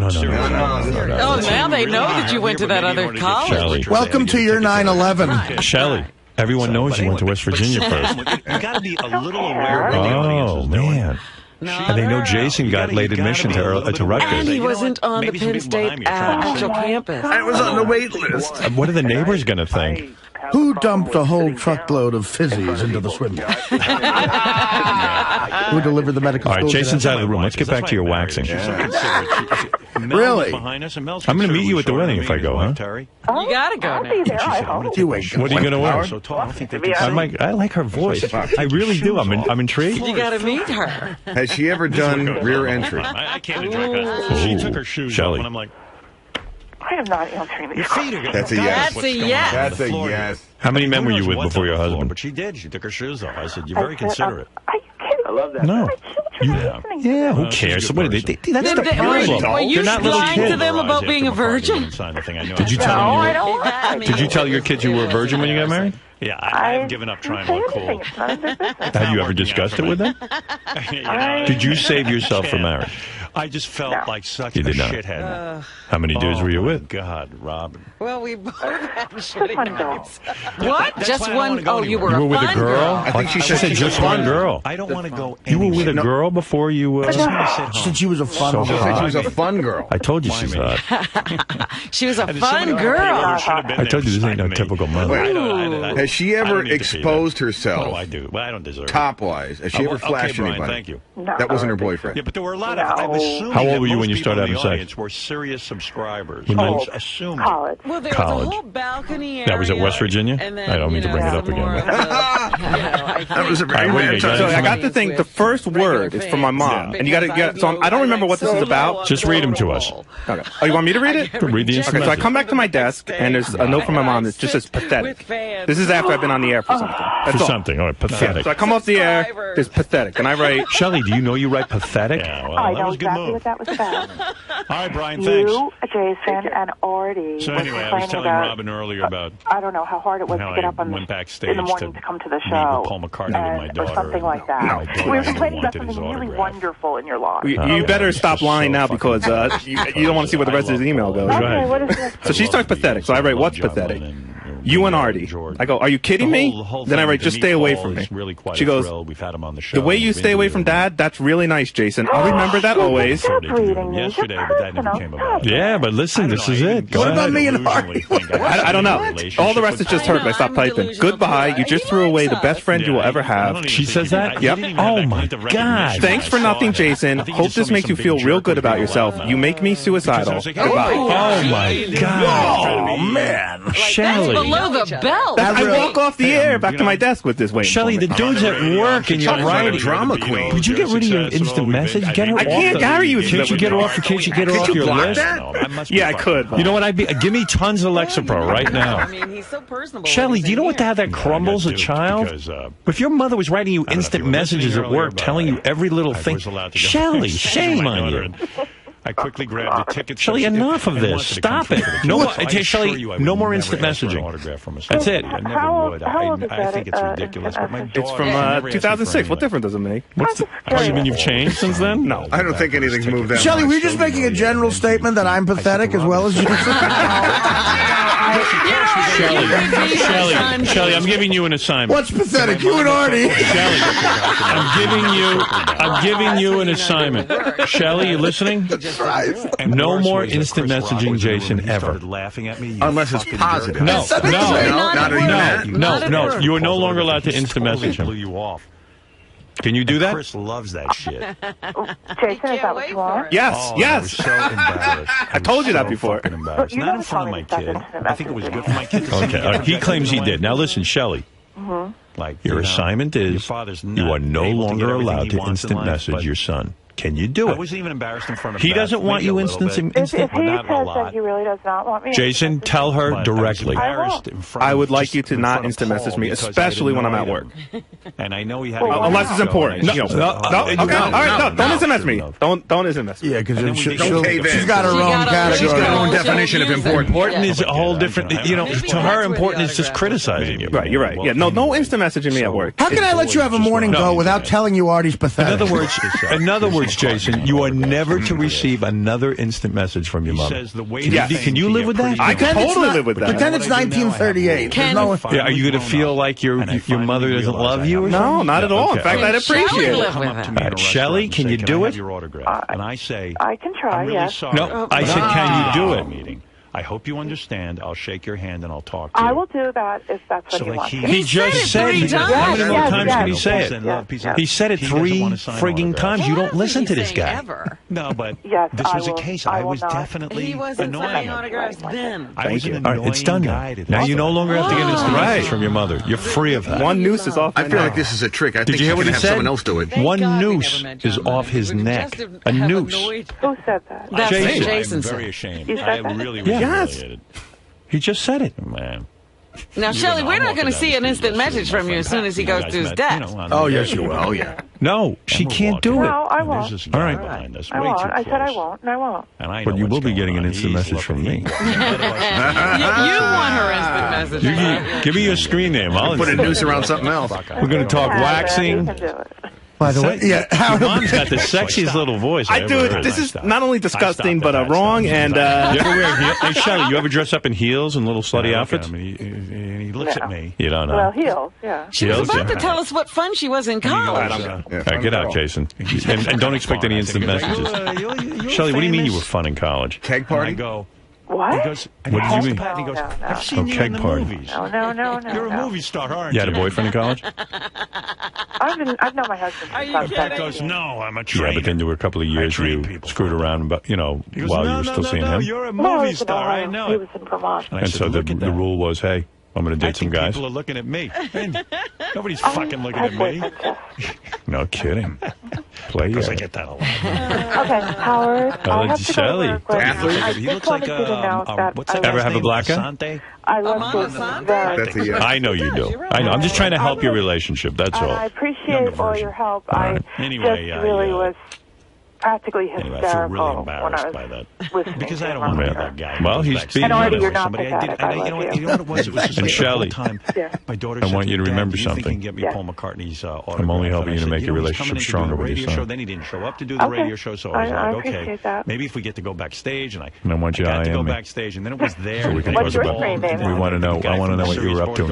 No. Oh, now they know that you went to that other college. Shelley. Welcome to your 9/11. Shelley. Everyone knows you went to West Virginia first. You got to be a little aware of what the audience is doing. Man. And they know Jason got late admission to Rutgers. And he wasn't on the Penn State actual campus. I was on the wait list. What are the neighbors going to think? Who dumped a whole truckload of fizzies into the swim pool? Who delivered the medical All right, school Jason's today? out of the room. Let's get back to your waxing. Really? I'm going to meet you at the wedding if I go, huh? You gotta go I'll now. be there, I hope. You ain't What are you going to wear? So tall. I think they can I like her voice. I really do. I'm intrigued. You gotta meet her. Has she ever done rear entry? I can't address her. She took her shoes Shelley. off, and I'm like, I am not answering these your feet are That's a yes. That's a yes. That's a yes. How many men were you with before your husband? But she did. She took her shoes off. I said, you're very considerate. Are you kidding? I love that. No. Yeah. Who cares? What, that's the problem. Were you They're not little lying to kids. them about being a virgin? Did you tell No, I them? don't want to. Did you tell your kids you were a virgin when you got married? Yeah, I've given up trying to look cool. It's none of their business. Have you ever discussed it with them? Did you save yourself for marriage? I just felt like such You a did not. shithead. How many dudes were you with? God, Robin. Well, we both had shitty One girl. nights. What? That's Just why I don't one? wanna go Oh, you anywhere. were You were a with a fun girl? I think she She said just one girl. I don't want to go You were with a anywhere. girl before you. I just want to sit home. She said she was a fun So She said she was hot. a fun girl. I told you she's hot. She was a There's so many fun other people girl. who should have been I told you this there ain't no beside me. typical mother. Has she I ever don't need to be exposed there. herself? What do I do? Well, I don't deserve it. Top-wise? Has she ever flashed Brian, anybody? thank you. No. That wasn't her boyfriend. Yeah, but there were a lot of. I'm assuming How old that were you most when you people started in the having sex? audience were serious subscribers. When you- I'm assuming. College. Well, there College. was a whole balcony area. That was at West Virginia? And then, I don't mean to bring it up some again. more of the, That was a very All right, bad wait, time. So I got to think the first word is from my mom, and you got to get. So I don't remember what this is about. Just read them to us. Okay. Oh, you want me to read it? Read the Okay, so I come back to my desk, and there's a note from my mom that just says pathetic. This is after I've been on the air for something. That's For all. something. All right, pathetic. So I come off the air, there's pathetic, and I write. Shelley, do you know you write pathetic? Yeah, well, I that know was a good exactly move. what that was about. All right, Brian, thanks. You, Jason, and Artie So were anyway, I was complaining telling about, Robin earlier about I don't know how hard it was how to get I up on went the, backstage in the morning to to come to the meet show. with Paul McCartney with my daughter or something and- like that. No, We daughter were really complaining about wanted his something really autograph. wonderful in your life. You better stop lying now because you don't want to see where the rest of his email goes. Okay, what is this? So she starts pathetic. So I write, what's pathetic? You and Artie. I go, are you kidding me? Then I write, just stay away from me. She goes, We've had him on the show. the way you stay away from Dad, that's really nice, Jason. I'll remember that always. Yesterday, but that never came about. Yeah, but listen, this is it. Go What ahead. about me and Artie? I don't know. All the rest is just her. I stopped typing. Goodbye. You just threw away the best friend you will ever have. She says that? Yep. Oh, my God. Thanks for nothing, Jason. Hope this makes you feel real good about yourself. You make me suicidal. Goodbye. Oh, my God. Oh, man. Shelley. Below the belt. I walk off the air back to my desk with this waiting. Shelley, the dude's at work and you're Like a writing. drama queen. Would you get rid of your instant message? Get her I off can't the- carry you. Can't you get off? Can't you get her off you your block list? that? Yeah, I could. You know what? Give me tons of Lexapro right I now. mean, he's so personable. Shelley, do you know what to have that crumbles a child? Because, If your mother was writing you know if instant you were messages listening at work, earlier, but telling you every little I thing, was allowed to go Shelley, to shame my on daughter you. and- I quickly grabbed the ticket. Shelley, enough of this. Stop it. No more, Shelley, no more instant messaging. That's it. I never would. I think it's ridiculous. But my it's from 2006. What difference does it make? Oh, you mean you've changed since then? No. I don't think anything's moved that Shelley, much. were you just making a general statement that I'm pathetic as well as you? Shelley, I'm giving you an assignment. What's pathetic? You and Artie. Shelley, I'm giving you an assignment. Shelley, you listening? No more instant messaging, Jason, ever. Laughing at me, unless it's positive. No. You are no longer allowed to instant message him. Can you do that? Chris loves that shit. Jason, is that what you want? Yes, yes. So embarrassed. I told you that before. Not in front of my kid. I think it was good for my kid. Okay, he claims he did. Now listen, Shelley. Like your assignment is you are no longer allowed to instant message your son. Can you do it? I wasn't even embarrassed in front of He doesn't want you instant. If he says that he really does not want me, Jason, tell her directly. I would like you to not instant message me, especially when I'm at work. And I know he had unless it's important. No, okay, all right, no, don't instant message me. Don't instant message me. Yeah, because she's got her own category. She's got her own definition of important. Important is a whole different. You know, to her, important is just criticizing you. Right, you're right. Yeah, no instant messaging me at work. How can I let you have a morning go without telling you Artie's pathetic? In other words, Jason, you are never to receive another instant message from your mother. Can you live with that? I can totally live with that. Pretend it's 1938. Are you going to feel like your mother doesn't love you? Or no, not at all. In fact, I'd appreciate it. Shelley, can you do it? And I say, I can try. Yes. No, I said, can you do it? I hope you understand. I'll shake your hand and I'll talk to you. I will do that if that's what you want. He just said it. How many more times can he say it? He said it 3 frigging times. You don't listen to this guy. No, but this was a case. I was definitely annoying autographs then. I was an All right, it's done now. Now you no longer have to get instant message from your mother. You're free of that. One noose is off. I feel like this is a trick. I think you hear what he have said? someone else do it. One noose is off his neck. A noose. Who said that? That's Jason. Jason I'm said. very ashamed. You said I that? really was humiliated. He just said it. Man. Now, Shelley, we're not going to see an instant message from you as soon as he goes to his desk. Oh, yes, you will. Oh, yeah. No, she can't do it. No, I won't. All right. I won't. I said I won't, and I won't. But you will be getting an instant message from me. You want her instant message. Give me your screen name. I'll Put a noose around something else. We're going to talk waxing. By the way, your mom's got the sexiest little voice. I do. This is not only disgusting, but wrong. And you ever wear heels? Hey, Shelley, you ever dress up in heels and little slutty outfits? He looks at me. You don't know. Well, heels, yeah. She was about to tell us what fun she was in college. All right, get out, Jason. And don't expect any instant messages. Shelley, what do you mean you were fun in college? Keg party? I go. What? He goes, what did you mean? He goes, No. I've seen you in the movies. No. You're a movie star, aren't You had a boyfriend in college? I've known my husband since I was 17. Goes, no, I'm a trainer. Yeah, but then there were a couple of years where you screwed around, while you were still seeing him. You're a movie star, I know He it. was in Vermont. And so the rule was, hey, I'm going to date some guys. People are looking at me. Nobody's fucking looking at me. No kidding. Play Because I get that a lot. Okay, Howard. I'll have to go to work, but I He just looks like wanted you to know that what's I that Ever guy's have a name? black guy? Asante? I love you very That's a I know you do. I know. I'm just trying to help your relationship. That's and all. I appreciate all your help. right. Anyway, just really was practically Anyway, I hysterical feel really when I embarrassed was by that. listening Because to I don't him. want to be that guy. Well, he's being And Artie, you're not somebody I did. pathetic. I You know love what? You know what it was? It was just And like the Shelley, whole time. My daughter I said want to you to me, remember "Dad, do you think something. you can get me Paul McCartney's autograph?" I'm only helping And I you to said, make your he's relationship coming in to do stronger the with your radio son. show. Then he didn't show up to do the radio show, so I was I like, appreciate okay, that. maybe if we get to go backstage, and I And I want you to got to go IM me. backstage, and then it was there. So we can What's talk your about. screen name? We want to know. I want to know what you were up to.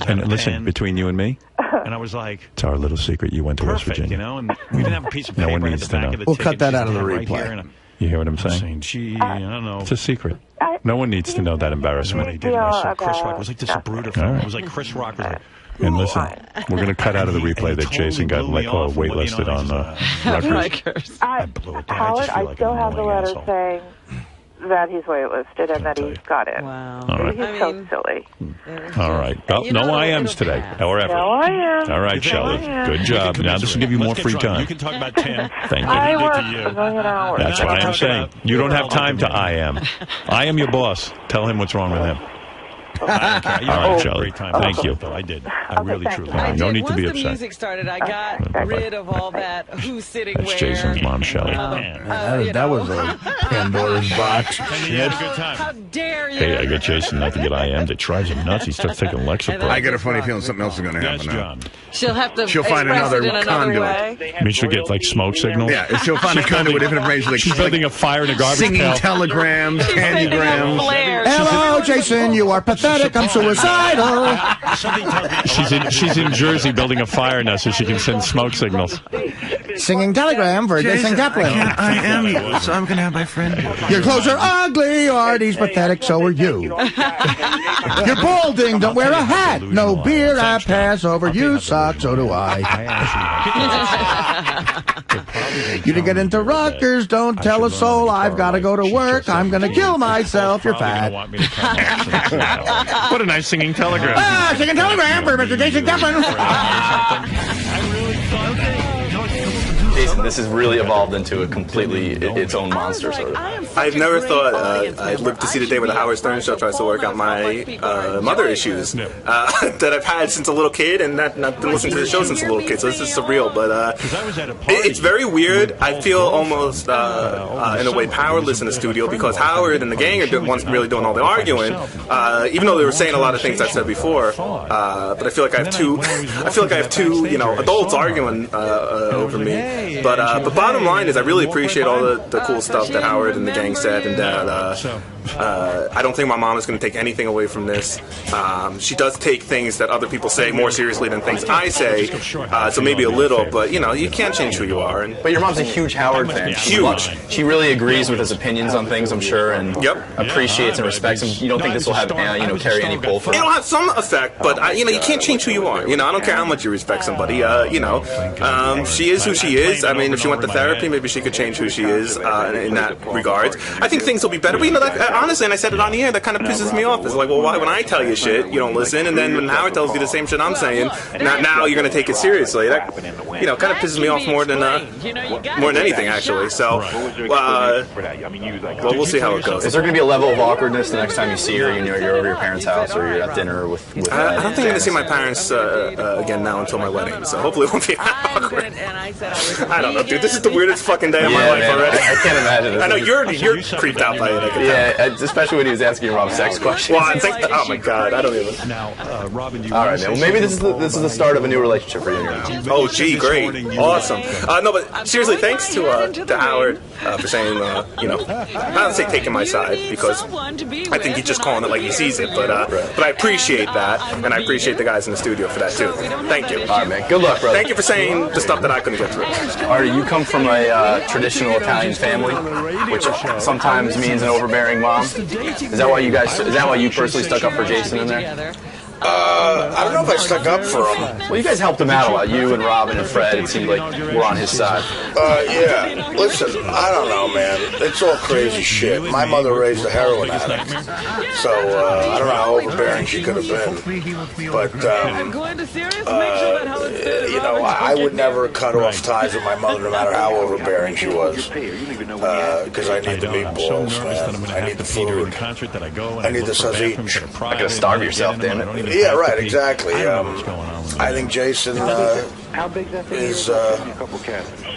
And listen, between you and me, and I was like, it's our little secret. You went to West perfect, Virginia. and we didn't have a piece of No paper one at needs the to back know. of the We'll ticket. cut that Just out of the right replay. here, and I'm You hear what I'm saying? saying, gee, I don't know. It's a secret. No one needs to know that embarrassment. I saw Chris Rock. It was like this Zapruder film. It was like Chris Rock was like, And listen, we're going to cut out of the replay that Jason got waitlisted on Rutgers. Howard, I still have the letter saying that he's waitlisted and that he got in. Wow. All right. He's so silly. All right. Well, no IMs today, or ever. No, I am. All right, Shelley. Good job. Now this will give you more free time. You can talk about Tim. Thank you. I work a million hours. That's what I am saying. You don't have time to IM. I am your boss. Tell him what's wrong with him. All right, Charlie. Thank you. I did. I really, truly. No need to be Once the upset. music started, I got rid of all that who's sitting That's where. Jason's mom, Shelley. That was a Pandora's box. Shit. How dare you? Hey, I got Jason not to get IM'd. It drives him nuts. He starts taking Lexapro. I get a funny feeling something else is going to happen now. She'll have to She'll find express another it in another conduit. way. I mean, she'll get like smoke signals. Yeah, she'll find a conduit with different information. Like, she's building a fire in a garbage singing pail. telegrams, candygrams. Hello, Jason. You are pathetic. I'm suicidal. She's in Jersey building a fire now so she can send smoke signals. Singing telegram for Jason Kaplan. I am you, so I'm going to have my friend. Your clothes are ugly. Artie's pathetic. So are you. You're balding. Don't wear a hat. No beer. I pass over. You suck. So do I. You didn't get into rockers. Don't tell a soul. I've got to go to work. I'm going to kill myself. You're fat. What a nice singing telegram. Singing telegram for Mr. Jason Kaplan. Jason, this has really evolved into a completely its own monster, sort of. I've never thought I'd live to see the day where the Howard Stern Show tries to work out my mother issues that I've had since a little kid, and not been listening to the show since a little kid. So this is surreal, but it's very weird. I feel almost in a way powerless in the studio because Howard and the gang are ones really doing all the arguing. Even though they were saying a lot of things I've said before, but I feel like I have two. I feel like I have two, adults arguing over me. But bottom line is, I really appreciate all the cool stuff that Howard and the gang said, and that I don't think my mom is going to take anything away from this. She does take things that other people say more seriously than things I say, so maybe a little, but you can't change who you are. But your mom's a huge Howard fan. Huge. She really agrees with his opinions on things, I'm sure, and appreciates and respects him. You don't think this will have carry any pull for her? It'll have some effect, but you can't change who you are. I don't care how much you respect somebody. She is who she is. I mean, if she went to therapy, maybe she could change who she is in that regard. I think things will be better. But honestly, and I said it on the air, that kind of pisses me off. It's like, well, why when I tell you shit, you don't listen, and then when Howard tells you the same shit I'm saying, now you're going to take it seriously. That kind of pisses me off more than anything, actually. So, well, we'll see how it goes. Is there going to be a level of awkwardness the next time you see her? You're over your parents' house or you're at dinner with I don't think I'm going to see my parents again now until my wedding. So hopefully it won't be awkward. I don't know, dude. This is the weirdest fucking day of my life already. I can't imagine this. I know you're creeped out by it. I can tell. Especially when he was asking your mom sex questions. Well, I think. Oh my God, I don't even. Now, Robin, do you all right, man. Well, maybe this is the start of a new relationship for you and your mom. Oh, gee, great, awesome. No, but seriously, thanks to Howard for saying, I don't say taking my side because I think he's just calling it like he sees it, but I appreciate that, and I appreciate the guys in the studio for that too. Thank you. All right, man. Good luck, brother. Thank you for saying the stuff that I couldn't get through. Artie, you come from a traditional Italian family, which sometimes means an overbearing mom. Is that why you personally stuck up for Jason in there? I don't know if I stuck up for him. Well, you guys helped him out a lot. You and Robin and Fred, it seemed like we're on his side. Yeah. Listen, I don't know, man. It's all crazy shit. My mother raised a heroin addict. So, I don't know how overbearing she could have been. But, I would never cut off ties with my mother no matter how overbearing she was. Because I need the meatballs, man. I need the food. I need the sausage. Not going to starve yourself, damn it. Yeah, right, exactly. I think Jason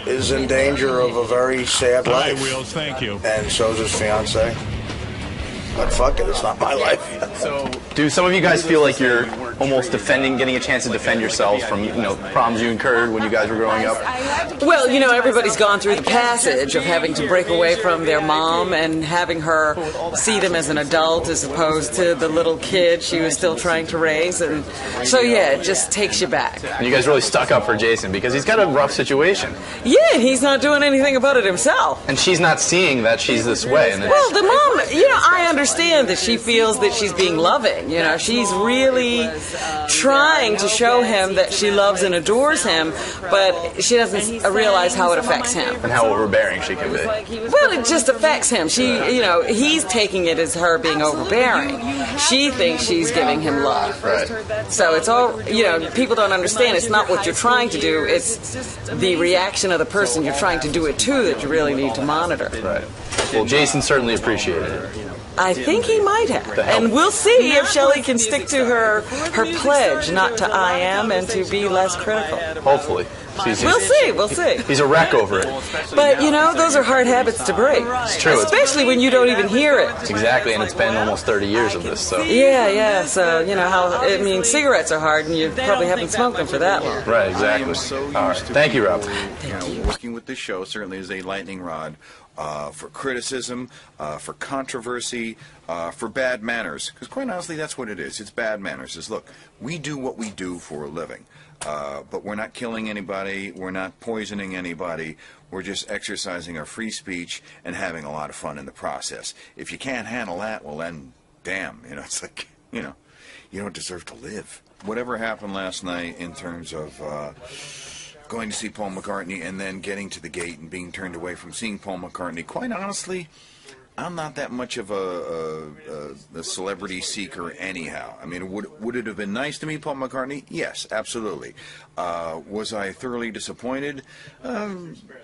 is in danger of a very sad life. Hi, Wheels, thank you. And so's his fiance. But fuck it, it's not my life. So, do some of you guys feel like you're almost getting a chance to defend yourselves from, problems you incurred when you guys were growing up? Well, everybody's gone through the passage of having to break away from their mom and having her see them as an adult as opposed to the little kid she was still trying to raise. And so, yeah, it just takes you back. And you guys really stuck up for Jason because he's got a rough situation. Yeah, and he's not doing anything about it himself. And she's not seeing that she's this way. And well, the mom, I understand that she feels that she's being loving. She's really trying to show him that she loves and adores him, but she doesn't realize how it affects him. And how overbearing she can be. Well, it just affects him. He's taking it as her being overbearing. She thinks she's giving him love. Right. So it's all, people don't understand. It's not what you're trying to do. It's the reaction of the person you're trying to do it to that you really need to monitor. Right. Well, Jason certainly appreciated it. I think he might have. And we'll see if Shelley can stick to her pledge not to I am and to be less critical. Hopefully. We'll see. He's a wreck over it. But, you know, those are hard habits to break. It's true. Especially when you don't even hear it. Exactly, and it's been almost 30 years of this, so. Yeah. So, you know, cigarettes are hard, and you probably haven't smoked them for that long. Right, exactly. All right. Thank you, Rob. Working with this show certainly is a lightning rod for criticism, for controversy, for bad manners. Because quite honestly, that's what it is. It's bad manners. It's, look, we do what we do for a living. But we're not killing anybody, we're not poisoning anybody, we're just exercising our free speech and having a lot of fun in the process. If you can't handle that, well then, damn, you know, it's like, you know, you don't deserve to live. Whatever happened last night in terms of going to see Paul McCartney and then getting to the gate and being turned away from seeing Paul McCartney, quite honestly, I'm not that much of a celebrity seeker anyhow. I mean, would it have been nice to meet Paul McCartney? Yes, absolutely. Was I thoroughly disappointed?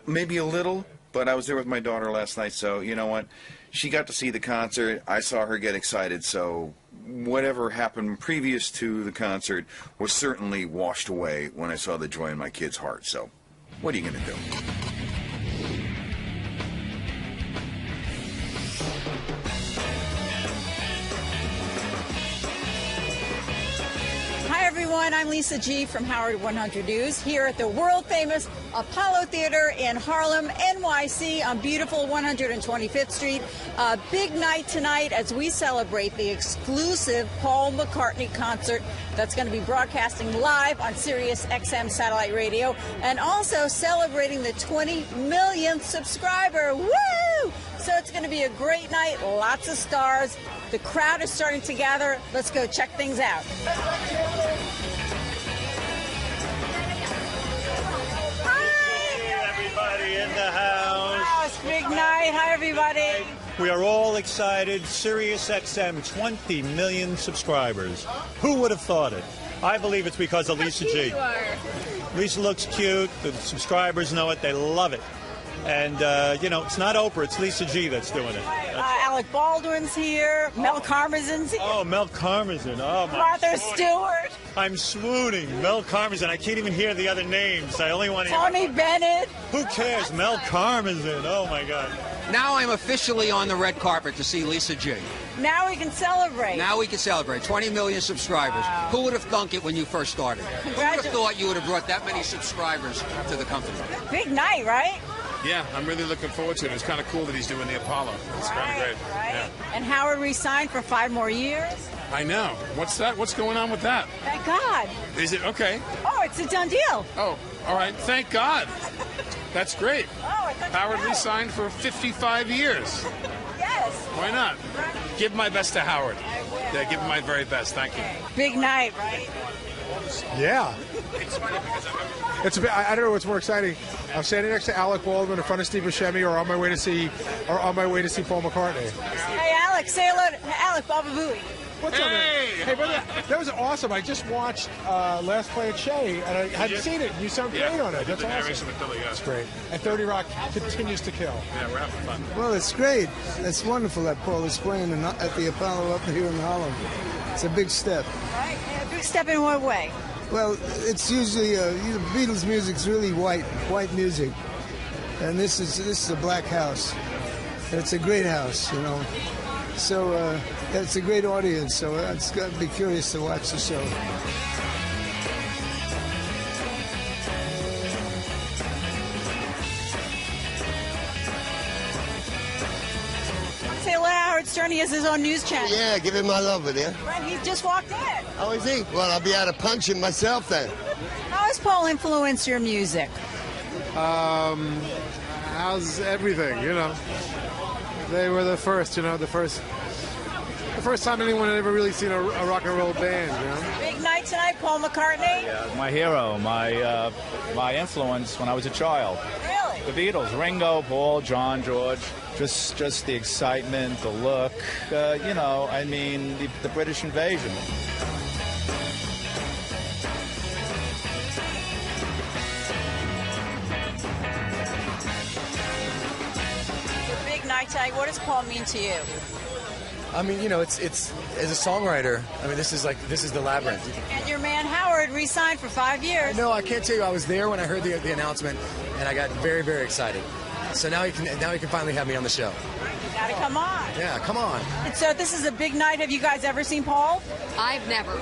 Maybe a little, but I was there with my daughter last night, so you know what? She got to see the concert. I saw her get excited, so whatever happened previous to the concert was certainly washed away when I saw the joy in my kid's heart. So what are you going to do? Hi everyone, I'm Lisa G from Howard 100 News here at the world-famous Apollo Theater in Harlem, NYC on beautiful 125th Street. A big night tonight as we celebrate the exclusive Paul McCartney concert that's going to be broadcasting live on Sirius XM satellite radio and also celebrating the 20 millionth subscriber. Woo! So it's going to be a great night, lots of stars. The crowd is starting to gather. Let's go check things out. Everybody in the house. Wow, it's a big night. Hi, everybody. We are all excited. Sirius XM, 20 million subscribers. Who would have thought it? I believe it's because of Lisa G. Lisa looks cute. The subscribers know it. They love it. And, you know, it's not Oprah. It's Lisa G that's doing it. Alec Baldwin's here. Mel Karmazin's here. Oh, Mel Karmazin. Oh, my. Martha Stewart. I'm swooning. Mel Karmazin. I can't even hear the other names. I only want to Tony Bennett. Who cares? Mel Karmazin. Oh, my God. Now I'm officially on the red carpet to see Lisa G. Now we can celebrate. Now we can celebrate. 20 million subscribers. Wow. Who would have thunk it when you first started? Who would have thought you would have brought that many subscribers to the company? Big night, right? Yeah, I'm really looking forward to it. It's kind of cool that he's doing the Apollo. It's kind of great. Right. Yeah. And Howard re-signed for 5 more years. I know. What's that? What's going on with that? Thank God. Is it okay? Oh, it's a done deal. Oh, all right. Thank God. That's great. Oh, Howard re-signed for 55 years. Yes. Why not? Give my best to Howard. Yeah, give him my very best. Thank you. Big night, right? Yeah. I don't know what's more exciting. I'm standing next to Alec Baldwin in front of Steve Buscemi, or on my way to see Paul McCartney. Hey, Alex, say hello to Alec Baba Booey. What's up, man? Hey, brother, that was awesome. I just watched Last Play at Shea, and I hadn't seen it. You sound great on it. That's awesome. That's great. And 30 Rock continues to kill. Yeah, we're having fun. Well, it's great. It's wonderful that Paul is playing at the Apollo up here in Harlem. It's a big step. Right? A big step in what way? Well, it's usually Beatles music's really white music, and this is a black house, and it's a great house, you know. So it's a great audience. So it's got to be curious to watch the show. Say hello to Howard Stern. He has his own news channel. Yeah, give him my love with you. Right, he just walked in. Oh, is he? Well, I'll be able to punch him myself then. How has Paul influenced your music? How's everything, you know? They were the first, you know, the first time anyone had ever really seen a rock and roll band, you know? Big night tonight, Paul McCartney. My hero, my influence when I was a child. Really? The Beatles, Ringo, Paul, John, George. Just the excitement, the look, you know, I mean, the British invasion. Big night tonight. what does Paul mean to you? I mean, you know, it's as a songwriter. I mean, this is the labyrinth. And your man Howard re-signed for 5 years. No, I can't tell you. I was there when I heard the announcement, and I got very, very excited. So now he can finally have me on the show. You gotta come on. Yeah, come on. And so this is a big night. Have you guys ever seen Paul? I've never.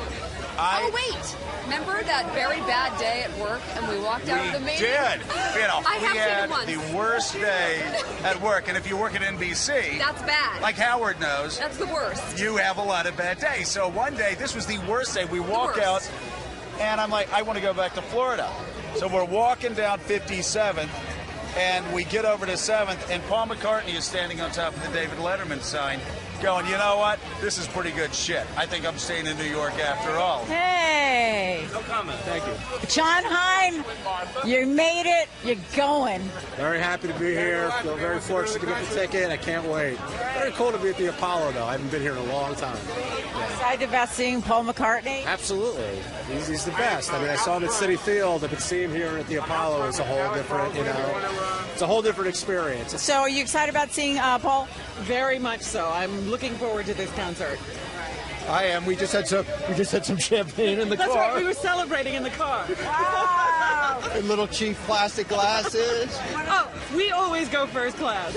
Oh wait! Remember that very bad day at work, and we walked out of the meeting? We did. I have seen him once. The worst day at work, and if you work at NBC, that's bad. Like Howard knows, that's the worst. You have a lot of bad days. So one day, this was the worst day. We walk out, and I'm like, I want to go back to Florida. So we're walking down 57th, and we get over to 7th, and Paul McCartney is standing on top of the David Letterman sign, going, you know what? This is pretty good shit. I think I'm staying in New York after all. Hey. No comment. Thank you. John Hine, you made it. You're going. Very happy to be here. Feel very fortunate to get the ticket. I can't wait. Very cool to be at the Apollo, though. I haven't been here in a long time. Excited about seeing Paul McCartney? Absolutely. He's the best. I mean, I saw him at Citi Field, but seeing him here at the Apollo is a whole different, it's a whole different experience. So are you excited about seeing Paul? Very much so. I'm looking forward to this concert. I am. We just had some champagne in the car. That's right. We were celebrating in the car. Wow. In little cheap plastic glasses. Oh, we always go first class.